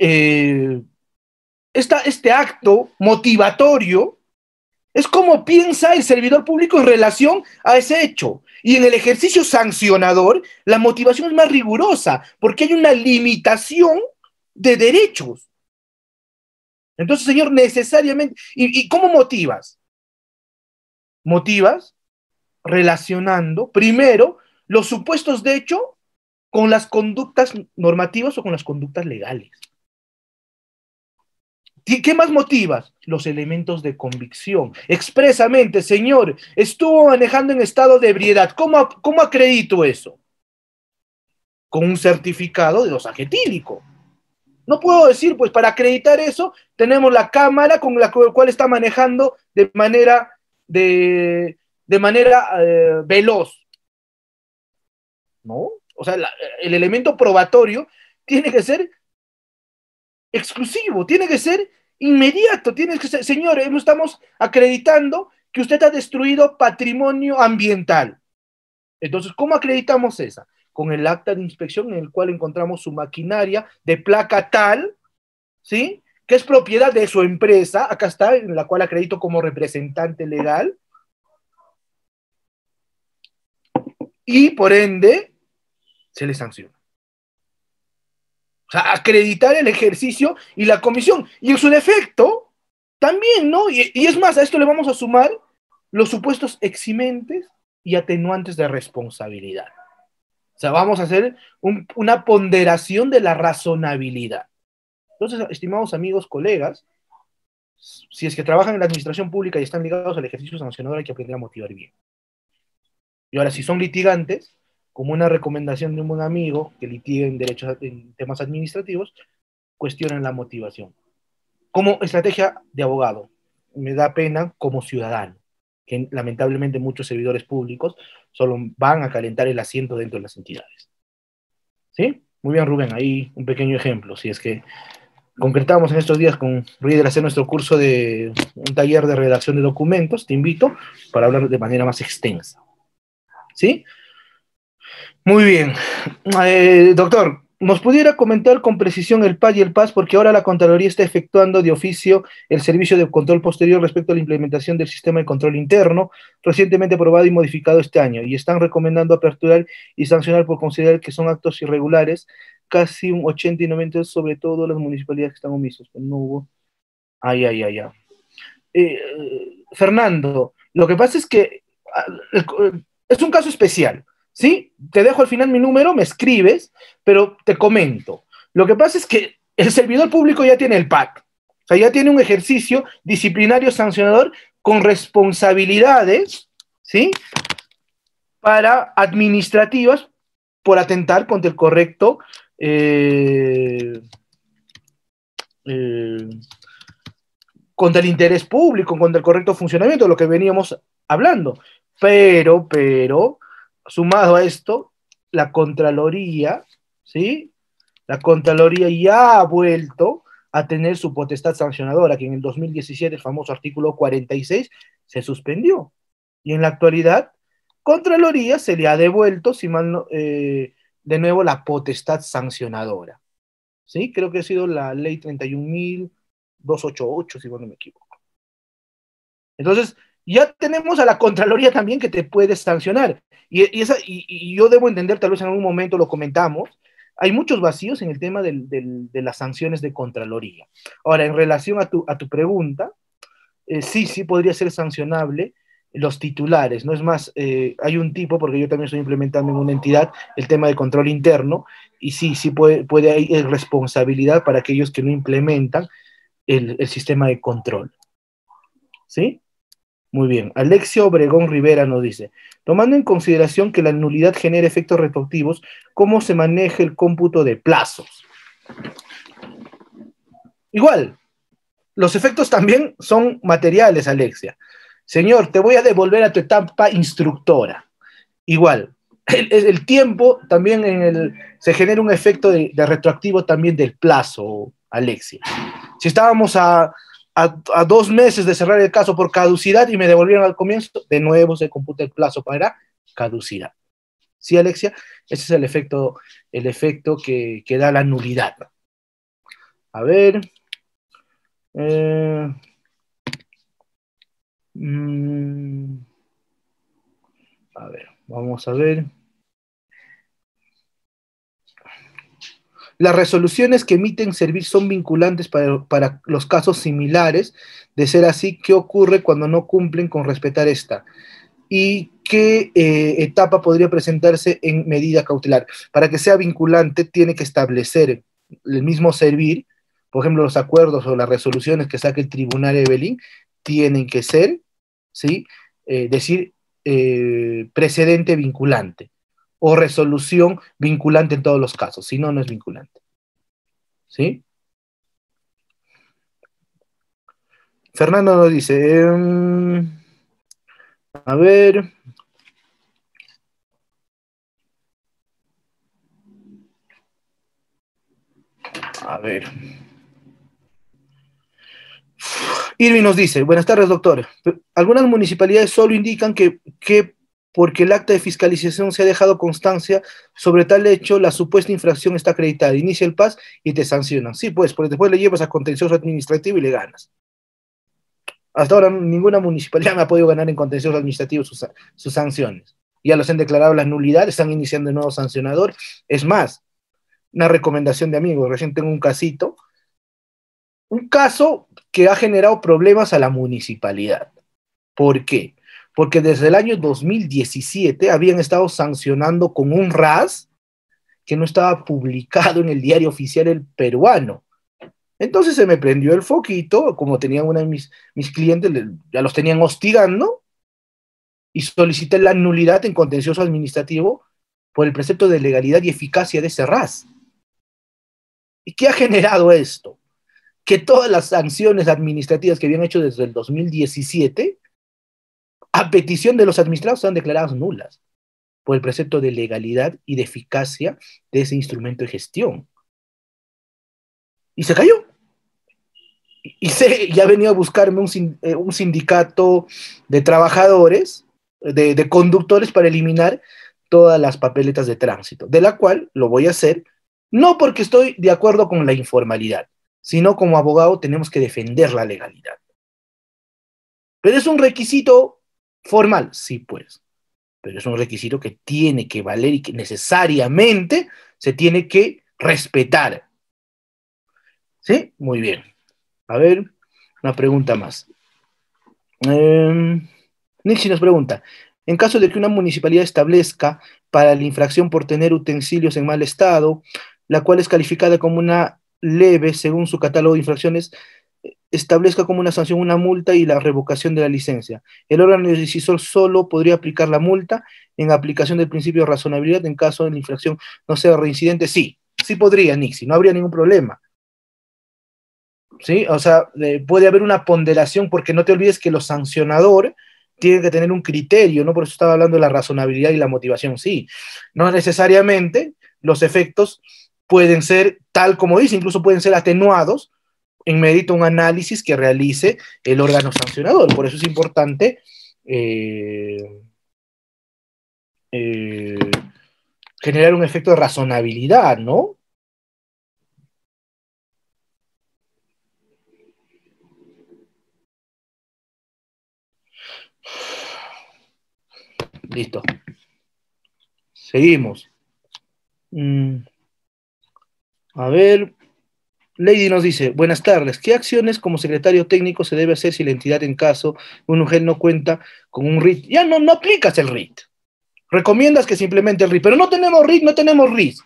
este acto motivatorio es como piensa el servidor público en relación a ese hecho. Y en el ejercicio sancionador, la motivación es más rigurosa, porque hay una limitación de derechos. Entonces, señor, necesariamente, ¿y cómo motivas? Motivas relacionando, primero, los supuestos de hecho con las conductas normativas o con las conductas legales. ¿Qué más motivas? Los elementos de convicción. Expresamente, señor, estuvo manejando en estado de ebriedad. ¿Cómo acredito eso? Con un certificado de dosaje etílico. No puedo decir, pues para acreditar eso, tenemos la cámara con la cual está manejando de manera veloz. ¿No? O sea, el elemento probatorio tiene que ser exclusivo, tiene que ser inmediato, tiene que ser, señores, estamos acreditando que usted ha destruido patrimonio ambiental. Entonces, ¿cómo acreditamos esa? Con el acta de inspección en el cual encontramos su maquinaria de placa tal, ¿sí? Que es propiedad de su empresa, acá está, en la cual acredito como representante legal, y por ende, se le sanciona. O sea, acreditar el ejercicio y la comisión. Y en su defecto, también, ¿no? Y es más, a esto le vamos a sumar los supuestos eximentes y atenuantes de responsabilidad. O sea, vamos a hacer una ponderación de la razonabilidad. Entonces, estimados amigos, colegas, si es que trabajan en la administración pública y están ligados al ejercicio sancionador, hay que aprender a motivar bien. Y ahora, si son litigantes, como una recomendación de un buen amigo que litigue en derechos, en temas administrativos, cuestionen la motivación. Como estrategia de abogado, me da pena como ciudadano, que lamentablemente muchos servidores públicos solo van a calentar el asiento dentro de las entidades. ¿Sí? Muy bien, Rubén, ahí un pequeño ejemplo. Si es que concretamos en estos días con Reader hacer nuestro curso de un taller de redacción de documentos, te invito para hablar de manera más extensa. ¿Sí? Muy bien. Doctor, ¿nos pudiera comentar con precisión el PAS y el PAS? Porque ahora la Contraloría está efectuando de oficio el servicio de control posterior respecto a la implementación del sistema de control interno, recientemente aprobado y modificado este año, y están recomendando aperturar y sancionar por considerar que son actos irregulares, casi un 80 y 90, sobre todo las municipalidades que están omisos. No hubo. Ay, ay, ay, ay. Fernando, lo que pasa es que es un caso especial, ¿sí? Te dejo al final mi número, me escribes, pero te comento. Lo que pasa es que el servidor público ya tiene el PAC, o sea, ya tiene un ejercicio disciplinario sancionador con responsabilidades, ¿sí? Para administrativas por atentar contra el correcto eh, eh, contra el interés público, contra el correcto funcionamiento, de lo que veníamos hablando. Pero, sumado a esto, la Contraloría, ¿sí? La Contraloría ya ha vuelto a tener su potestad sancionadora, que en el 2017, el famoso artículo 46, se suspendió. Y en la actualidad, Contraloría se le ha devuelto, si mal no, de nuevo, la potestad sancionadora. ¿Sí? Creo que ha sido la ley 31.288, si no me equivoco. Entonces, ya tenemos a la Contraloría también que te puede sancionar. Y yo debo entender, tal vez en algún momento lo comentamos, hay muchos vacíos en el tema de las sanciones de Contraloría. Ahora, en relación a tu pregunta, sí podría ser sancionable los titulares, ¿no? Es más, hay un tipo, porque yo también estoy implementando en una entidad el tema de control interno, y sí puede haber responsabilidad para aquellos que no implementan el sistema de control. ¿Sí? Muy bien. Alexio Obregón Rivera nos dice, tomando en consideración que la nulidad genera efectos retroactivos, ¿cómo se maneja el cómputo de plazos? Igual, los efectos también son materiales, Alexia. Señor, te voy a devolver a tu etapa instructora. Igual, el tiempo también se genera un efecto de retroactivo también del plazo, Alexia. Si estábamos a 2 meses de cerrar el caso por caducidad y me devolvieron al comienzo, de nuevo se computa el plazo para caducidad. ¿Sí, Alexia? Ese es el efecto que da la nulidad. A ver. Eh, mm, a ver. Vamos a ver. Las resoluciones que emiten servir son vinculantes para los casos similares. De ser así, ¿qué ocurre cuando no cumplen con respetar esta? ¿Y qué etapa podría presentarse en medida cautelar? Para que sea vinculante, tiene que establecer el mismo servir, por ejemplo, los acuerdos o las resoluciones que saque el tribunal Evelyn, tienen que ser, ¿sí? Decir precedente vinculante o resolución vinculante en todos los casos, si no, no es vinculante. ¿Sí? Fernando nos dice, a ver, a ver. Irving nos dice, buenas tardes, doctor. Algunas municipalidades solo indican que porque el acta de fiscalización se ha dejado constancia sobre tal hecho, la supuesta infracción está acreditada. Inicia el PAS y te sancionan. Sí, pues, porque después le llevas a contencioso administrativo y le ganas. Hasta ahora ninguna municipalidad me ha podido ganar en contencioso administrativo sus sanciones. Ya los han declarado las nulidades, están iniciando un nuevo sancionador. Es más, una recomendación de amigos, recién tengo un caso que ha generado problemas a la municipalidad. ¿Por qué? Porque desde el año 2017 habían estado sancionando con un RAS que no estaba publicado en el diario oficial el peruano. Entonces se me prendió el foquito, como tenían uno de mis clientes, ya los tenían hostigando, y solicité la nulidad en contencioso administrativo por el precepto de legalidad y eficacia de ese RAS. ¿Y qué ha generado esto? Que todas las sanciones administrativas que habían hecho desde el 2017, a petición de los administrados, están declaradas nulas por el precepto de legalidad y de eficacia de ese instrumento de gestión. Y se cayó. Ya ha venido a buscarme un sindicato de trabajadores, de conductores, para eliminar todas las papeletas de tránsito, de la cual lo voy a hacer, no porque estoy de acuerdo con la informalidad, sino como abogado tenemos que defender la legalidad. Pero es un requisito formal, sí, pues, pero es un requisito que tiene que valer y que necesariamente se tiene que respetar. ¿Sí? Muy bien. A ver, una pregunta más. Nixie nos pregunta, en caso de que una municipalidad establezca para la infracción por tener utensilios en mal estado, la cual es calificada como una leve según su catálogo de infracciones, establezca como una sanción una multa y la revocación de la licencia. El órgano decisor solo podría aplicar la multa en aplicación del principio de razonabilidad en caso de la infracción no sea reincidente. Sí, sí podría, Nixie, no habría ningún problema. ¿Sí? O sea, puede haber una ponderación, porque no te olvides que los sancionadores tienen que tener un criterio, ¿no? Por eso estaba hablando de la razonabilidad y la motivación. Sí, no necesariamente los efectos pueden ser tal como dice, incluso pueden ser atenuados en medida un análisis que realice el órgano sancionador. Por eso es importante generar un efecto de razonabilidad, ¿no? Listo. Seguimos. A ver, Lady nos dice, buenas tardes, ¿qué acciones como secretario técnico se debe hacer si la entidad en caso un UGEL no cuenta con un RIT? Ya no aplicas el RIT. Recomiendas que simplemente el RIT, pero no tenemos RIT, no tenemos RIS.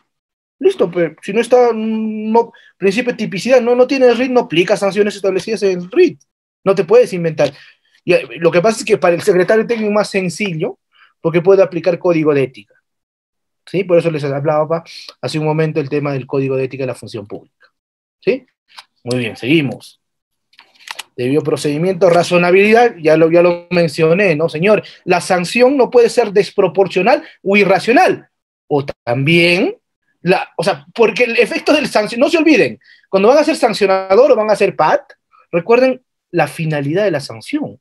Listo, pero si no está, no, principio de tipicidad, no tienes RIT, no aplicas sanciones establecidas en el RIT. No te puedes inventar. Y lo que pasa es que para el secretario técnico es más sencillo, porque puede aplicar código de ética. ¿Sí? Por eso les hablaba hace un momento el tema del código de ética de la función pública. ¿Sí? Muy bien, seguimos. Debido procedimiento, razonabilidad, ya lo mencioné, ¿no, señor? La sanción no puede ser desproporcional o irracional. O también, o sea, porque el efecto del sanción, no se olviden, cuando van a ser sancionador o van a ser PAT, recuerden la finalidad de la sanción.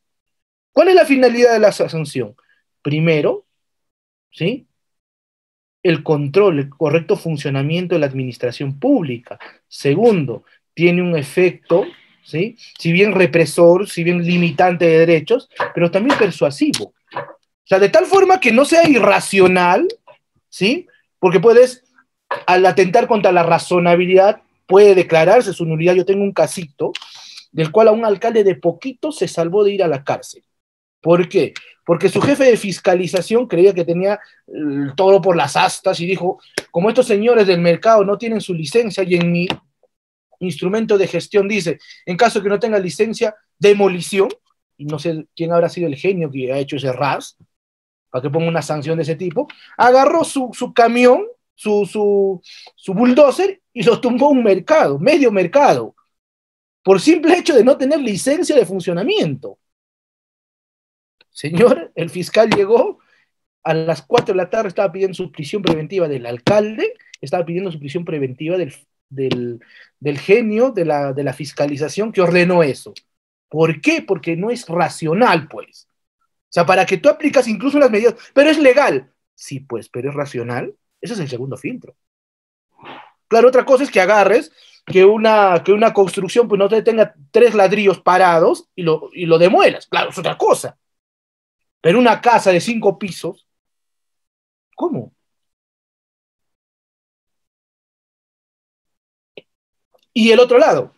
¿Cuál es la finalidad de la sanción? Primero, ¿sí? El control, el correcto funcionamiento de la administración pública. Segundo, tiene un efecto, ¿sí? Si bien represor, si bien limitante de derechos, pero también persuasivo. sea, de tal forma que no sea irracional, ¿sí? Porque puedes, al atentar contra la razonabilidad, puede declararse su nulidad. Yo tengo un casito del cual a un alcalde de poquito se salvó de ir a la cárcel. ¿Por qué? Porque su jefe de fiscalización creía que tenía todo por las astas y dijo, como estos señores del mercado no tienen su licencia y en mi instrumento de gestión dice, en caso de que no tenga licencia, demolición, y no sé quién habrá sido el genio que ha hecho ese RAS, para que ponga una sanción de ese tipo, agarró su camión, su bulldozer y lo tumbó a un mercado, medio mercado, por simple hecho de no tener licencia de funcionamiento. Señor, el fiscal llegó a las 4 de la tarde, estaba pidiendo su prisión preventiva del alcalde, estaba pidiendo su prisión preventiva del genio de la fiscalización que ordenó eso. ¿Por qué? Porque no es racional, pues. O sea, para que tú aplicas incluso las medidas, pero es legal. Sí, pues, pero es racional. Ese es el segundo filtro. Claro, otra cosa es que agarres que una construcción pues no te tenga 3 ladrillos parados y lo demuelas. Claro, es otra cosa. Pero una casa de 5 pisos, ¿cómo? Y el otro lado.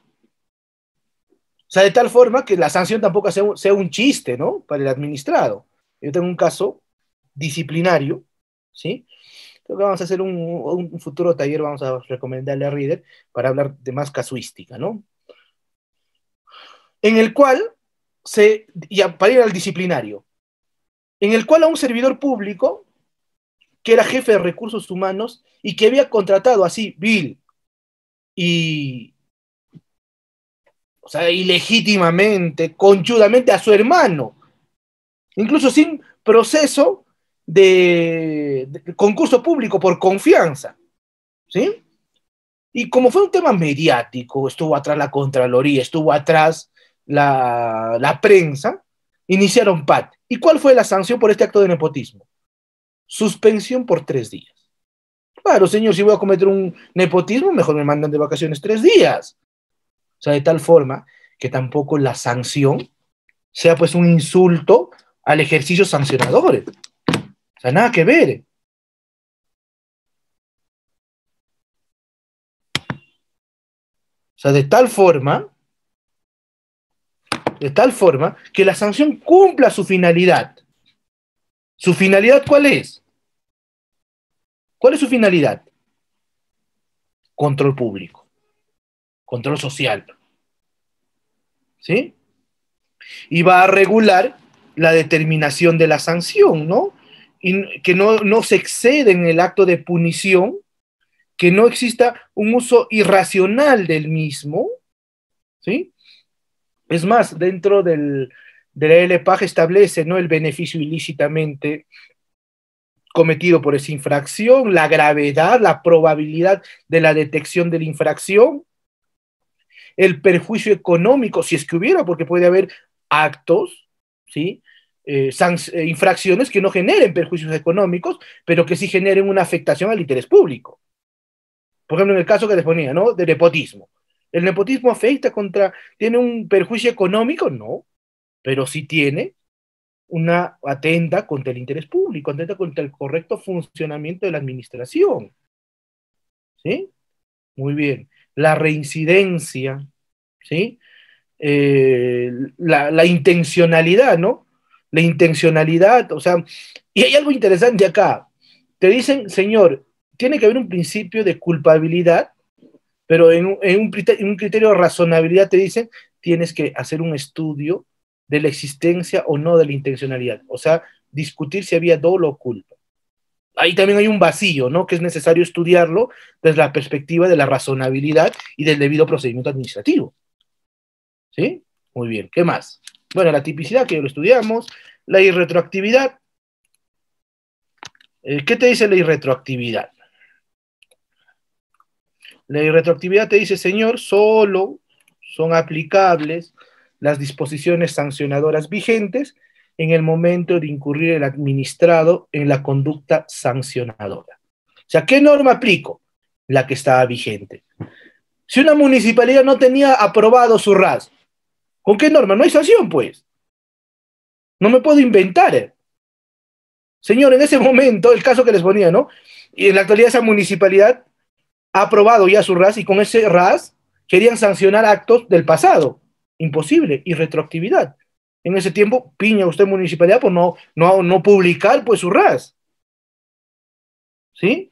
O sea, de tal forma que la sanción tampoco sea un chiste, ¿no? Para el administrado. Yo tengo un caso disciplinario, ¿sí? Creo que vamos a hacer un futuro taller, vamos a recomendarle a Reader para hablar de más casuística, ¿no? En el cual, para ir al disciplinario, en el cual a un servidor público, que era jefe de recursos humanos y que había contratado así, vil y, o sea, ilegítimamente, conchudamente a su hermano, incluso sin proceso de concurso público por confianza, ¿sí? Y como fue un tema mediático, estuvo atrás la Contraloría, estuvo atrás la prensa, iniciaron PAT. ¿Y cuál fue la sanción por este acto de nepotismo? Suspensión por 3 días. Claro, señor, si voy a cometer un nepotismo, mejor me mandan de vacaciones 3 días. O sea, de tal forma que tampoco la sanción sea pues un insulto al ejercicio sancionador. O sea, nada que ver. O sea, de tal forma que la sanción cumpla su finalidad. ¿Su finalidad cuál es? ¿Cuál es su finalidad? Control público, control social, ¿sí? Y va a regular la determinación de la sanción, ¿no? Y que no se excede en el acto de punición, que no exista un uso irracional del mismo, ¿sí? Es más, dentro de la LPAG establece, ¿no?, el beneficio ilícitamente cometido por esa infracción, la gravedad, la probabilidad de la detección de la infracción, el perjuicio económico, si es que hubiera, porque puede haber actos, ¿sí? Infracciones que no generen perjuicios económicos, pero que sí generen una afectación al interés público. Por ejemplo, en el caso que les ponía, ¿no?, de nepotismo. ¿El nepotismo tiene un perjuicio económico? No, pero sí tiene una atenta contra el interés público, atenta contra el correcto funcionamiento de la administración. ¿Sí? Muy bien. La reincidencia, ¿sí? La intencionalidad, ¿no? La intencionalidad, o sea, y hay algo interesante acá. Te dicen, señor, tiene que haber un principio de culpabilidad, pero en un criterio de razonabilidad te dicen, tienes que hacer un estudio de la existencia o no de la intencionalidad. O sea, discutir si había dolo o culpa. Ahí también hay un vacío, ¿no? Que es necesario estudiarlo desde la perspectiva de la razonabilidad y del debido procedimiento administrativo. ¿Sí? Muy bien. ¿Qué más? Bueno, la tipicidad, que ya lo estudiamos. La irretroactividad. ¿Qué te dice la irretroactividad? La irretroactividad te dice, señor, solo son aplicables las disposiciones sancionadoras vigentes en el momento de incurrir el administrado en la conducta sancionadora. O sea, ¿qué norma aplico? La que estaba vigente. Si una municipalidad no tenía aprobado su RAS, ¿con qué norma? No hay sanción, pues. No me puedo inventar. Señor, en ese momento, el caso que les ponía, ¿no? Y en la actualidad esa municipalidad ha aprobado ya su RAS y con ese RAS querían sancionar actos del pasado. Imposible. Y retroactividad. En ese tiempo, piña usted municipalidad por no publicar pues su RAS. ¿Sí?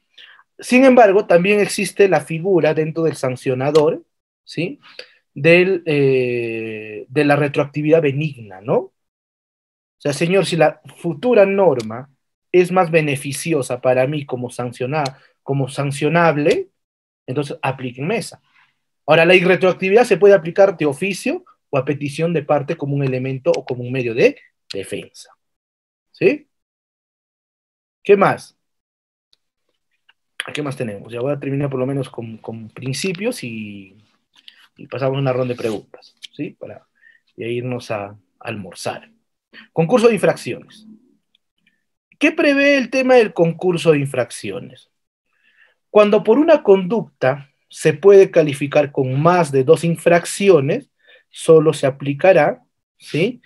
Sin embargo, también existe la figura dentro del sancionador, ¿sí? De la retroactividad benigna, ¿no? O sea, señor, si la futura norma es más beneficiosa para mí como sancionable, entonces aplíquenme esa. Ahora, la irretroactividad se puede aplicar de oficio o a petición de parte como un elemento o como un medio de defensa. ¿Sí? ¿Qué más? ¿Qué más tenemos? Ya voy a terminar por lo menos con principios y pasamos a una ronda de preguntas, ¿sí? Para irnos a almorzar. Concurso de infracciones. ¿Qué prevé el tema del concurso de infracciones? Cuando por una conducta se puede calificar con más de 2 infracciones, solo se aplicará, ¿sí?,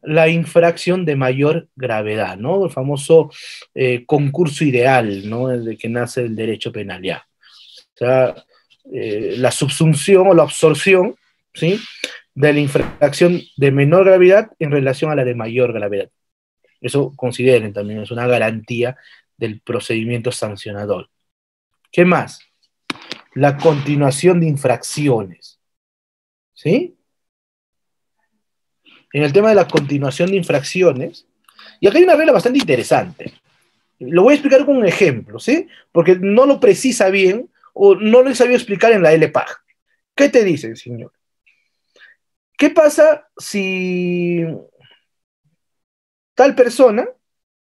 la infracción de mayor gravedad, ¿no? El famoso concurso ideal, ¿no? Desde que nace el derecho penal, ya. O sea, la subsunción o la absorción, ¿sí?, de la infracción de menor gravedad en relación a la de mayor gravedad. Eso consideren también, es una garantía del procedimiento sancionador. ¿Qué más? La continuación de infracciones. ¿Sí? En el tema de la continuación de infracciones, y acá hay una regla bastante interesante. Lo voy a explicar con un ejemplo, ¿sí? Porque no lo precisa bien o no lo he sabido explicar en la LPAG. ¿Qué te dicen, señor? ¿Qué pasa si tal persona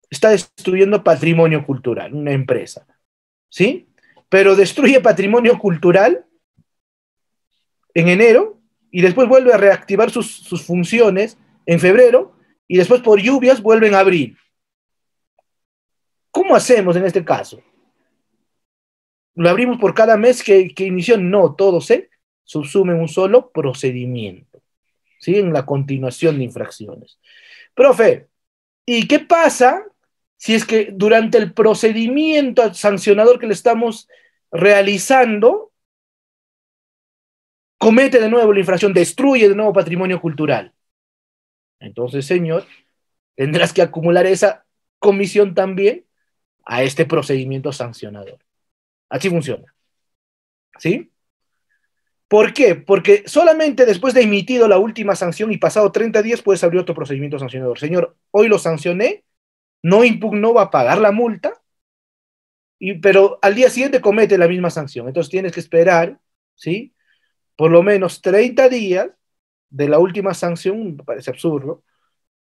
está destruyendo patrimonio cultural, una empresa, ¿sí? Pero destruye patrimonio cultural en enero y después vuelve a reactivar sus funciones en febrero y después por lluvias vuelve en abril? ¿Cómo hacemos en este caso? ¿Lo abrimos por cada mes que inició? No, todo se subsume en un solo procedimiento, ¿sí? En la continuación de infracciones. Profe, ¿y qué pasa si es que durante el procedimiento sancionador que le estamos realizando comete de nuevo la infracción, destruye de nuevo patrimonio cultural? Entonces, señor, tendrás que acumular esa comisión también a este procedimiento sancionador. Así funciona. ¿Sí? ¿Por qué? Porque solamente después de emitido la última sanción y pasado 30 días puedes abrir otro procedimiento sancionador. Señor, hoy lo sancioné, no impugnó, va a pagar la multa, pero al día siguiente comete la misma sanción. Entonces tienes que esperar, ¿sí?, por lo menos 30 días de la última sanción, me parece absurdo,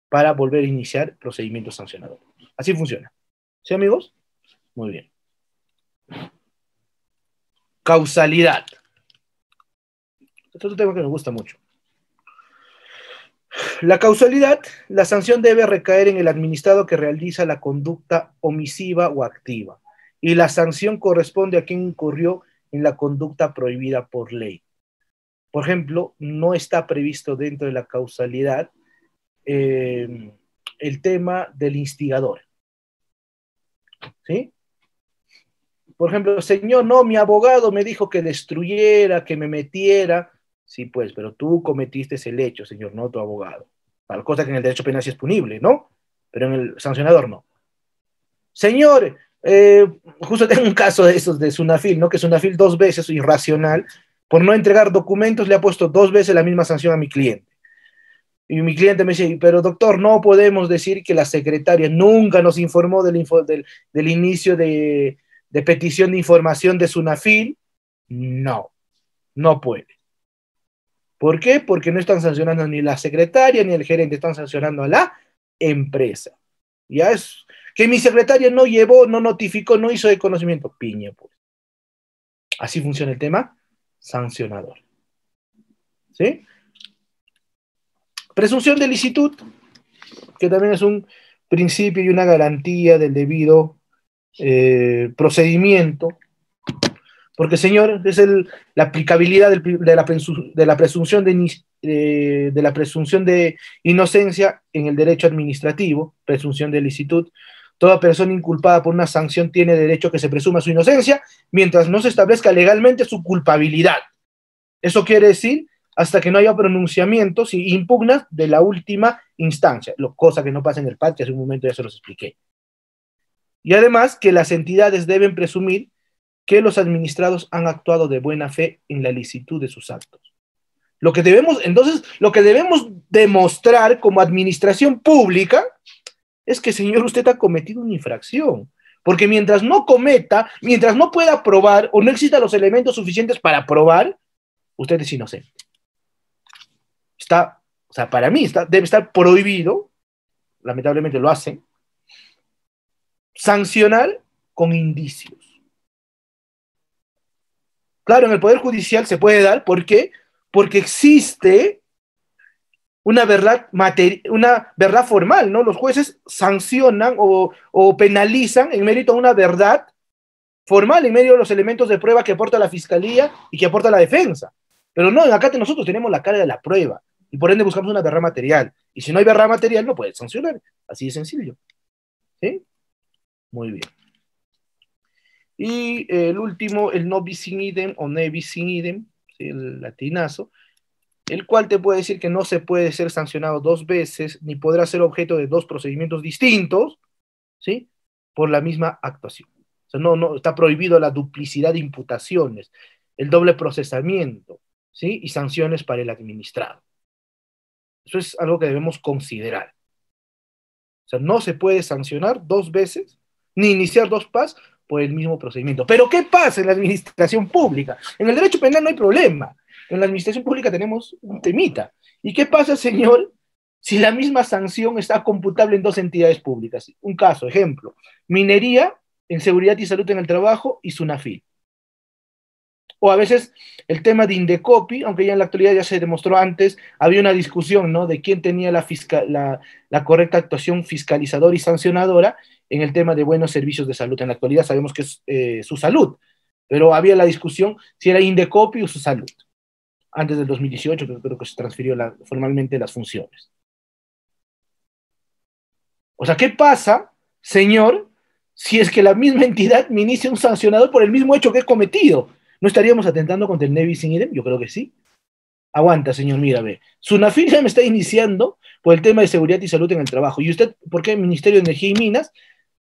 para volver a iniciar procedimiento sancionador. Así funciona. ¿Sí, amigos? Muy bien. Causalidad. Este es un tema que me gusta mucho. La causalidad, la sanción debe recaer en el administrado que realiza la conducta omisiva o activa, y la sanción corresponde a quien incurrió en la conducta prohibida por ley. Por ejemplo, no está previsto dentro de la causalidad el tema del instigador. ¿Sí? Por ejemplo, señor, no, mi abogado me dijo que destruyera, que me metiera. Sí, pues, pero tú cometiste el hecho, señor, no tu abogado. Para cosa que en el derecho penal sí es punible, ¿no? Pero en el sancionador no. Señor, justo tengo un caso de esos de Sunafil, ¿no? Que Sunafil 2 veces, irracional, por no entregar documentos, le ha puesto 2 veces la misma sanción a mi cliente. Y mi cliente me dice, pero doctor, no podemos decir que la secretaria nunca nos informó del inicio de petición de información de Sunafil. No, no puede. ¿Por qué? Porque no están sancionando ni la secretaria ni el gerente, están sancionando a la empresa. Ya es que mi secretaria no llevó, no notificó, no hizo de conocimiento. Piña, pues. Así funciona el tema sancionador. ¿Sí? Presunción de licitud, que también es un principio y una garantía del debido procedimiento, porque, señor, es la aplicabilidad de la presunción de inocencia en el derecho administrativo, presunción de licitud, Toda persona inculpada por una sanción tiene derecho a que se presuma su inocencia mientras no se establezca legalmente su culpabilidad. Eso quiere decir hasta que no haya pronunciamientos y impugnas de la última instancia, cosa que no pasa en el PAT, que hace un momento ya se los expliqué. Y además que las entidades deben presumir que los administrados han actuado de buena fe en la licitud de sus actos. Entonces, lo que debemos demostrar como administración pública es que, señor, usted ha cometido una infracción. Porque mientras no cometa, mientras no pueda probar o no existan los elementos suficientes para probar, usted es inocente. Para mí debe estar prohibido, lamentablemente lo hacen, sancionar con indicios. Claro, en el Poder Judicial se puede dar, ¿por qué? Porque existe una verdad formal, ¿no? Los jueces sancionan o penalizan en mérito a una verdad formal, en medio de los elementos de prueba que aporta la Fiscalía y que aporta la defensa. Pero no, acá nosotros tenemos la carga de la prueba y por ende buscamos una verdad material. Y si no hay verdad material, no puedes sancionar. Así de sencillo. ¿Sí? Muy bien. Y el último, el no bis in idem o ne bis in idem, ¿sí? El latinazo, el cual te puede decir que no se puede ser sancionado dos veces, ni podrá ser objeto de dos procedimientos distintos, ¿sí? Por la misma actuación. O sea, no, está prohibido la duplicidad de imputaciones, el doble procesamiento, ¿sí? Y sanciones para el administrado. Eso es algo que debemos considerar. O sea, no se puede sancionar dos veces, ni iniciar dos PAS por el mismo procedimiento. Pero ¿qué pasa en la administración pública? En el derecho penal no hay problema. En la administración pública tenemos un temita. ¿Y qué pasa, señor, si la misma sanción está computable en dos entidades públicas? Un caso, ejemplo, minería en seguridad y salud en el trabajo y SUNAFIL. O a veces el tema de Indecopi, aunque ya en la actualidad ya se demostró antes, había una discusión, ¿no?, de quién tenía la correcta actuación fiscalizadora y sancionadora en el tema de buenos servicios de salud. En la actualidad sabemos que es su salud, pero había la discusión si era Indecopi o su salud. Antes del 2018, creo que se transfirió formalmente las funciones. O sea, ¿qué pasa, señor, si es que la misma entidad me inicia un sancionador por el mismo hecho que he cometido? ¿No estaríamos atentando contra el ne bis in idem? Yo creo que sí. Aguanta, señor, mírame. SUNAFIL ya me está iniciando por el tema de seguridad y salud en el trabajo. ¿Y usted, por qué el Ministerio de Energía y Minas,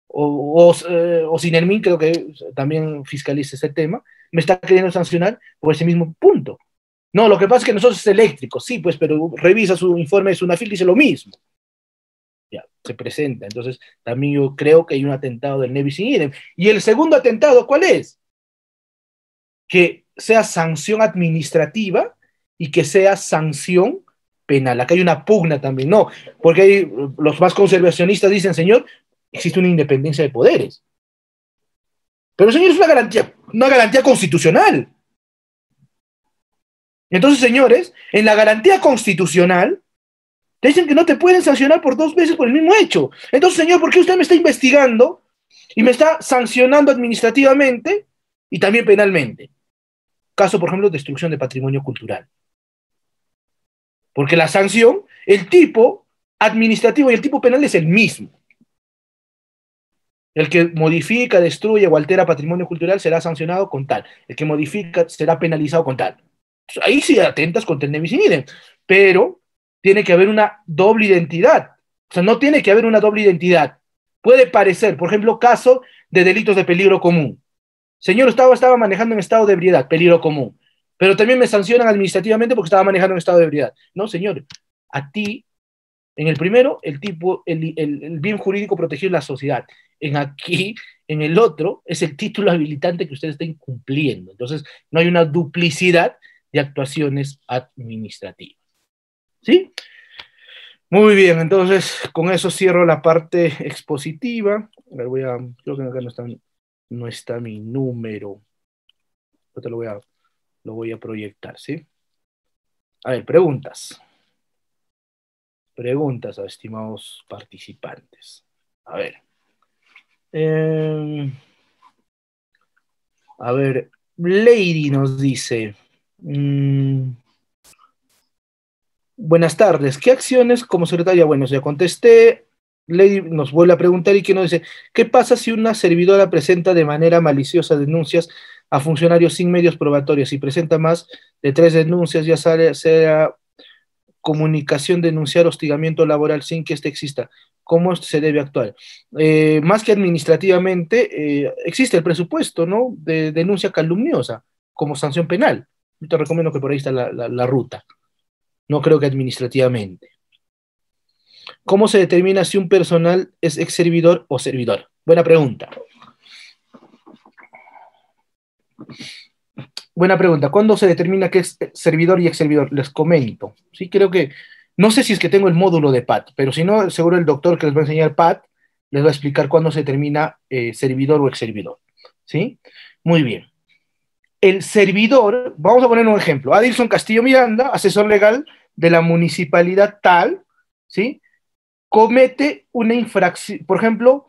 o Sinermin, creo que también fiscaliza ese tema, me está queriendo sancionar por ese mismo punto? No, lo que pasa es que nosotros es eléctrico, sí, pues, pero revisa su informe de SUNAFIL y dice lo mismo. Ya, se presenta. Entonces, también yo creo que hay un atentado del ne bis in idem. Y el segundo atentado, ¿cuál es? Que sea sanción administrativa y que sea sanción penal. Acá hay una pugna también, no, porque hay, los más conservacionistas dicen, señor, existe una independencia de poderes. Pero, señor, es una garantía constitucional. Entonces, señores, en la garantía constitucional te dicen que no te pueden sancionar por dos veces por el mismo hecho. Entonces, señor, ¿por qué usted me está investigando y me está sancionando administrativamente y también penalmente? Caso, por ejemplo, destrucción de patrimonio cultural. Porque la sanción, el tipo administrativo y el tipo penal es el mismo. El que modifica, destruye o altera patrimonio cultural será sancionado con tal. El que modifica será penalizado con tal. Ahí sí atentas contra el ne bis in idem. Pero tiene que haber una doble identidad. O sea, no tiene que haber una doble identidad. Puede parecer, por ejemplo, caso de delitos de peligro común. Señor, estaba manejando en estado de ebriedad, peligro común. Pero también me sancionan administrativamente porque estaba manejando en estado de ebriedad. No, señor. A ti, en el primero, el bien jurídico protegido la sociedad. En el otro, es el título habilitante que usted está incumpliendo. Entonces, no hay una duplicidad de actuaciones administrativas. ¿Sí? Muy bien, entonces con eso cierro la parte expositiva. A ver, creo que acá no está mi número. Ahorita lo voy a proyectar, ¿sí? A ver, preguntas. Preguntas, estimados participantes. A ver. A ver, Lady nos dice... buenas tardes. ¿Qué acciones como secretaria? Bueno, ya contesté. Lady nos vuelve a preguntar y que nos dice, ¿qué pasa si una servidora presenta de manera maliciosa denuncias a funcionarios sin medios probatorios y presenta más de 3 denuncias, ya sea comunicación, denunciar hostigamiento laboral sin que éste exista? ¿Cómo se debe actuar? Más que administrativamente, existe el presupuesto, ¿no? De denuncia calumniosa como sanción penal. Yo te recomiendo que por ahí está la ruta. No creo que administrativamente. ¿Cómo se determina si un personal es ex servidor o servidor? Buena pregunta. Buena pregunta. ¿Cuándo se determina qué es servidor y ex servidor? Les comento. Sí, creo que, no sé si es que tengo el módulo de PAT, pero si no, seguro el doctor que les va a enseñar PAT les va a explicar cuándo se determina servidor o ex servidor. ¿Sí? Muy bien. El servidor, vamos a poner un ejemplo. Adilson Castillo Miranda, asesor legal de la municipalidad tal, ¿sí? Comete una infracción, por ejemplo,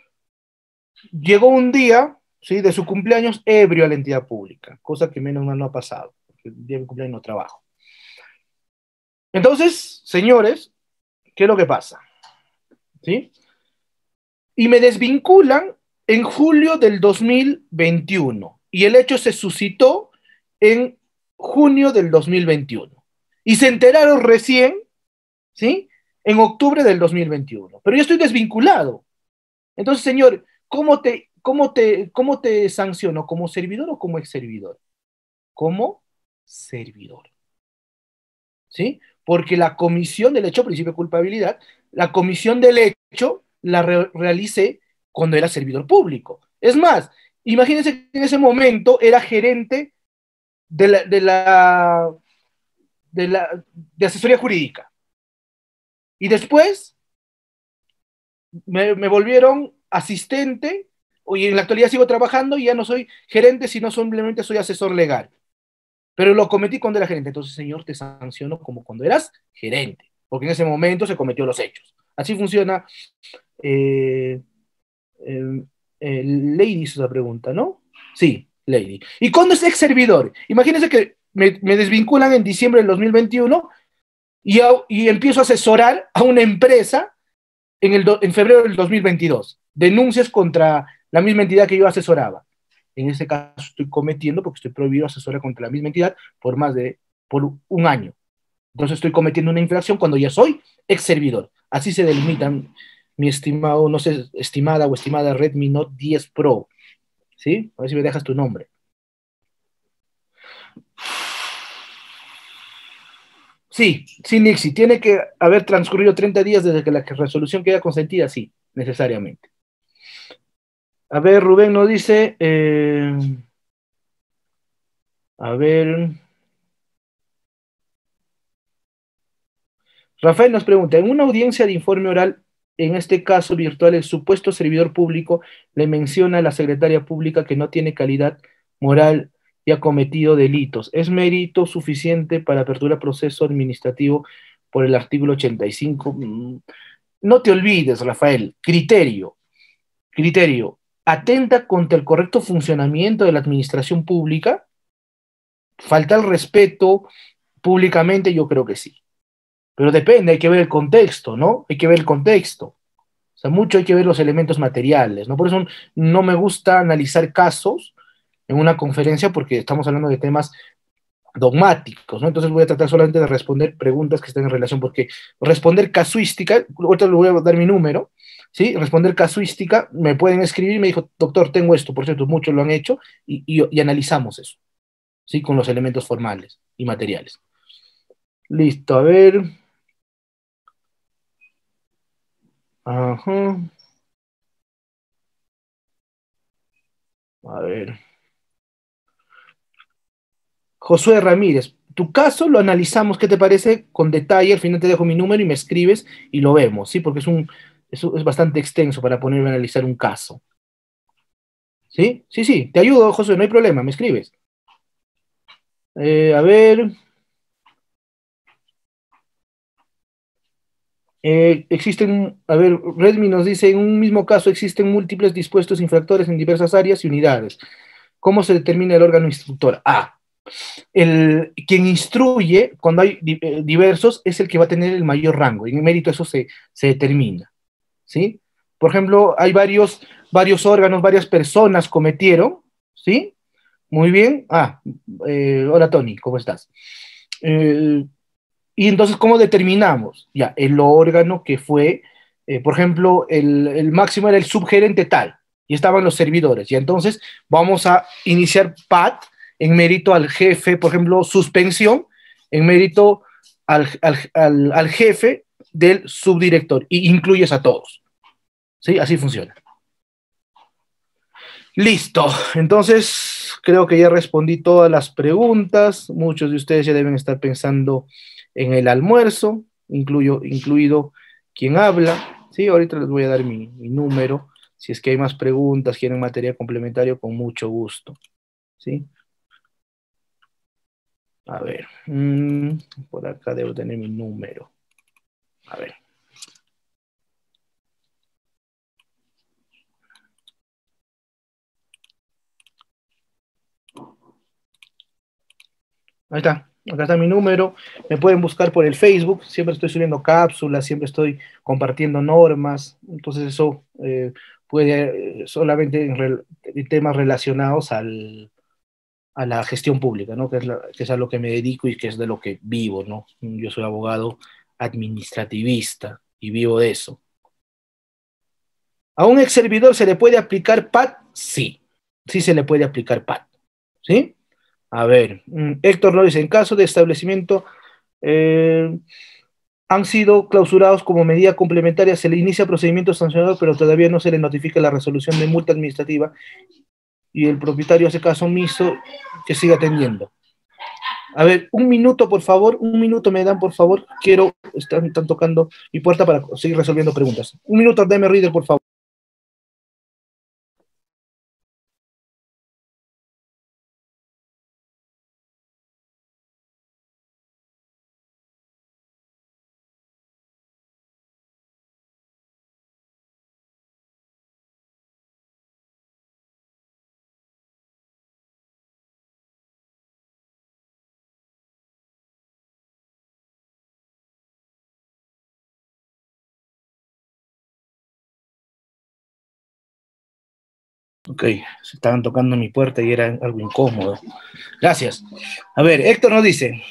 llegó un día, ¿sí? De su cumpleaños ebrio a la entidad pública, cosa que menos mal no ha pasado, porque el día de mi cumpleaños no trabajo. Entonces, señores, ¿qué es lo que pasa? ¿Sí? Y me desvinculan en julio del 2021 y el hecho se suscitó en junio del 2021 y se enteraron recién, ¿sí? En octubre del 2021, pero yo estoy desvinculado. Entonces, señor, ¿cómo te sanciono? ¿Como servidor o como ex servidor? Como servidor, ¿sí? Porque la comisión del hecho, principio de culpabilidad, la comisión del hecho la realicé cuando era servidor público. Es más, imagínense que en ese momento era gerente de la, de la, de asesoría jurídica. Y después me volvieron asistente, y en la actualidad sigo trabajando y ya no soy gerente, sino simplemente soy asesor legal. Pero lo cometí cuando era gerente. Entonces, señor, te sanciono como cuando eras gerente, porque en ese momento se cometió los hechos. Así funciona. Eh, eh, Lady hizo esa pregunta, ¿no? Sí, Lady. ¿Y cuándo es ex servidor? Imagínense que me desvinculan en diciembre del 2021 y empiezo a asesorar a una empresa en febrero del 2022. Denuncias contra la misma entidad que yo asesoraba. En ese caso estoy cometiendo, porque estoy prohibido asesorar contra la misma entidad por un año. Entonces estoy cometiendo una infracción cuando ya soy ex servidor. Así se delimitan, mi estimado, no sé, estimada o estimada Redmi Note 10 Pro. ¿Sí? A ver si me dejas tu nombre. Sí, sí, Nixie, tiene que haber transcurrido 30 días desde que la resolución queda consentida, sí, necesariamente. A ver, Rubén nos dice, a ver, Rafael nos pregunta, en una audiencia de informe oral, en este caso virtual, el supuesto servidor público le menciona a la secretaria pública que no tiene calidad moral y ha cometido delitos. ¿Es mérito suficiente para apertura proceso administrativo por el artículo 85? No te olvides, Rafael, criterio, atenta contra el correcto funcionamiento de la administración pública, falta el respeto públicamente, yo creo que sí. Pero depende, hay que ver el contexto, ¿no? Hay que ver el contexto. O sea, mucho hay que ver los elementos materiales, ¿no? Por eso no me gusta analizar casos en una conferencia porque estamos hablando de temas dogmáticos, ¿no? Entonces voy a tratar solamente de responder preguntas que estén en relación, porque responder casuística, ahorita le voy a dar mi número, ¿sí? Responder casuística, me pueden escribir y me dijo, doctor, tengo esto, por cierto, muchos lo han hecho, y analizamos eso, ¿sí? Con los elementos formales y materiales. Listo, a ver. Ajá. A ver. Josué Ramírez, tu caso lo analizamos, ¿qué te parece? Con detalle, al final te dejo mi número y me escribes y lo vemos, ¿sí? Porque es bastante extenso para ponerme a analizar un caso. ¿Sí? Sí, sí, te ayudo, Josué, no hay problema, me escribes. A ver, a ver, Redmi nos dice, en un mismo caso existen múltiples dispuestos infractores en diversas áreas y unidades. ¿Cómo se determina el órgano instructor? Quien instruye, cuando hay diversos, es el que va a tener el mayor rango. Y en mérito eso se determina. ¿Sí? por ejemplo, hay varios órganos, varias personas cometieron, ¿sí? Muy bien. Hola Tony, ¿cómo estás? Eh, y entonces, ¿cómo determinamos? Ya, el órgano que fue, por ejemplo, el máximo era el subgerente tal, y estaban los servidores, y entonces vamos a iniciar PAT en mérito al jefe, por ejemplo, suspensión, en mérito al jefe del subdirector, y incluyes a todos. ¿Sí? Así funciona. Listo. Entonces, creo que ya respondí todas las preguntas. Muchos de ustedes ya deben estar pensando en el almuerzo, incluido quien habla. Sí, ahorita les voy a dar mi número. Si es que hay más preguntas, quieren material complementario, con mucho gusto. ¿Sí? A ver. Por acá debo tener mi número. A ver. Ahí está, acá está mi número, me pueden buscar por el Facebook, siempre estoy subiendo cápsulas, siempre estoy compartiendo normas, entonces eso puede solamente en temas relacionados a la gestión pública, ¿no? Que es a lo que me dedico y que es de lo que vivo, ¿no? Yo soy abogado administrativista y vivo de eso. ¿A un ex servidor se le puede aplicar PAT? Sí, sí se le puede aplicar PAT, ¿sí? A ver, Héctor López, en caso de establecimiento eh, han sido clausurados como medida complementaria, se le inicia procedimiento sancionador, pero todavía no se le notifica la resolución de multa administrativa y el propietario hace caso omiso que siga atendiendo. A ver, un minuto, por favor, un minuto me dan, por favor. Están tocando mi puerta para seguir resolviendo preguntas. Un minuto, dame reader, por favor. Ok, se estaban tocando mi puerta y era algo incómodo. Gracias. A ver, Héctor nos dice,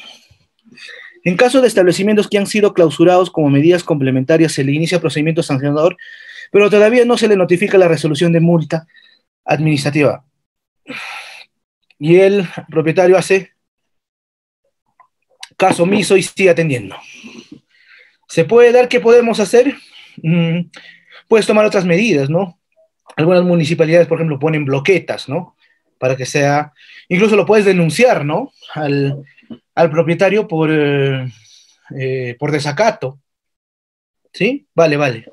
en caso de establecimientos que han sido clausurados como medidas complementarias, se le inicia procedimiento sancionador, pero todavía no se le notifica la resolución de multa administrativa. Y el propietario hace caso omiso y sigue atendiendo. ¿Se puede dar? ¿Qué podemos hacer? Puedes tomar otras medidas, ¿no? Algunas municipalidades, por ejemplo, ponen bloquetas, ¿no? Para que sea, incluso lo puedes denunciar, ¿no? Al propietario por desacato. ¿Sí? Vale, vale.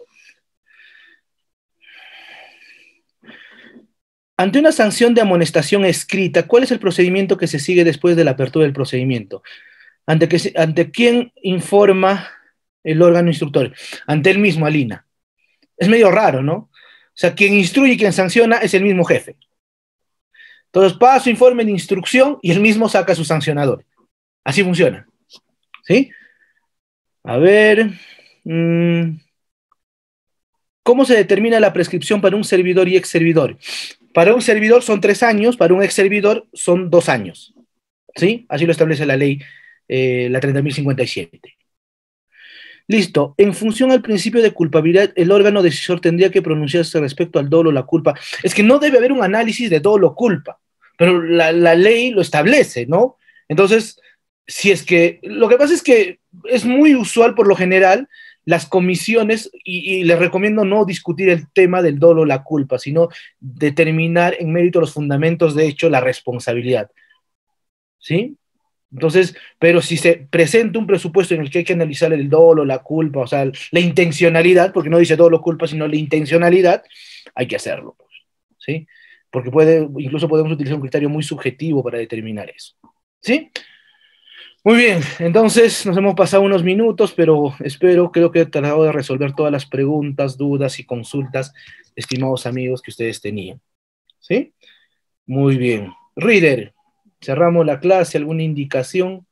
Ante una sanción de amonestación escrita, ¿cuál es el procedimiento que se sigue después de la apertura del procedimiento? ¿Ante quién informa el órgano instructor? Ante el mismo, Alina. Es medio raro, ¿no? O sea, quien instruye y quien sanciona es el mismo jefe. Entonces, paso, informe de instrucción y el mismo saca su sancionador. Así funciona. ¿Sí? A ver. ¿Cómo se determina la prescripción para un servidor y ex servidor? Para un servidor son 3 años, para un ex servidor son 2 años. ¿Sí? Así lo establece la ley, la 30.057. Listo. En función al principio de culpabilidad, el órgano decisor tendría que pronunciarse respecto al dolo o la culpa. Es que no debe haber un análisis de dolo o culpa, pero la ley lo establece, ¿no? Entonces, si es que, lo que pasa es que es muy usual por lo general las comisiones, y les recomiendo no discutir el tema del dolo o la culpa, sino determinar en mérito los fundamentos de hecho la responsabilidad, ¿sí? Entonces, pero si se presenta un presupuesto en el que hay que analizar el dolo, la culpa, o sea, la intencionalidad, porque no dice dolo, culpa, sino la intencionalidad, hay que hacerlo, ¿sí? Porque incluso podemos utilizar un criterio muy subjetivo para determinar eso, ¿sí? Muy bien, entonces nos hemos pasado unos minutos, pero creo que he tratado de resolver todas las preguntas, dudas y consultas, estimados amigos, que ustedes tenían, ¿sí? Muy bien. Reader, cerramos la clase, ¿alguna indicación?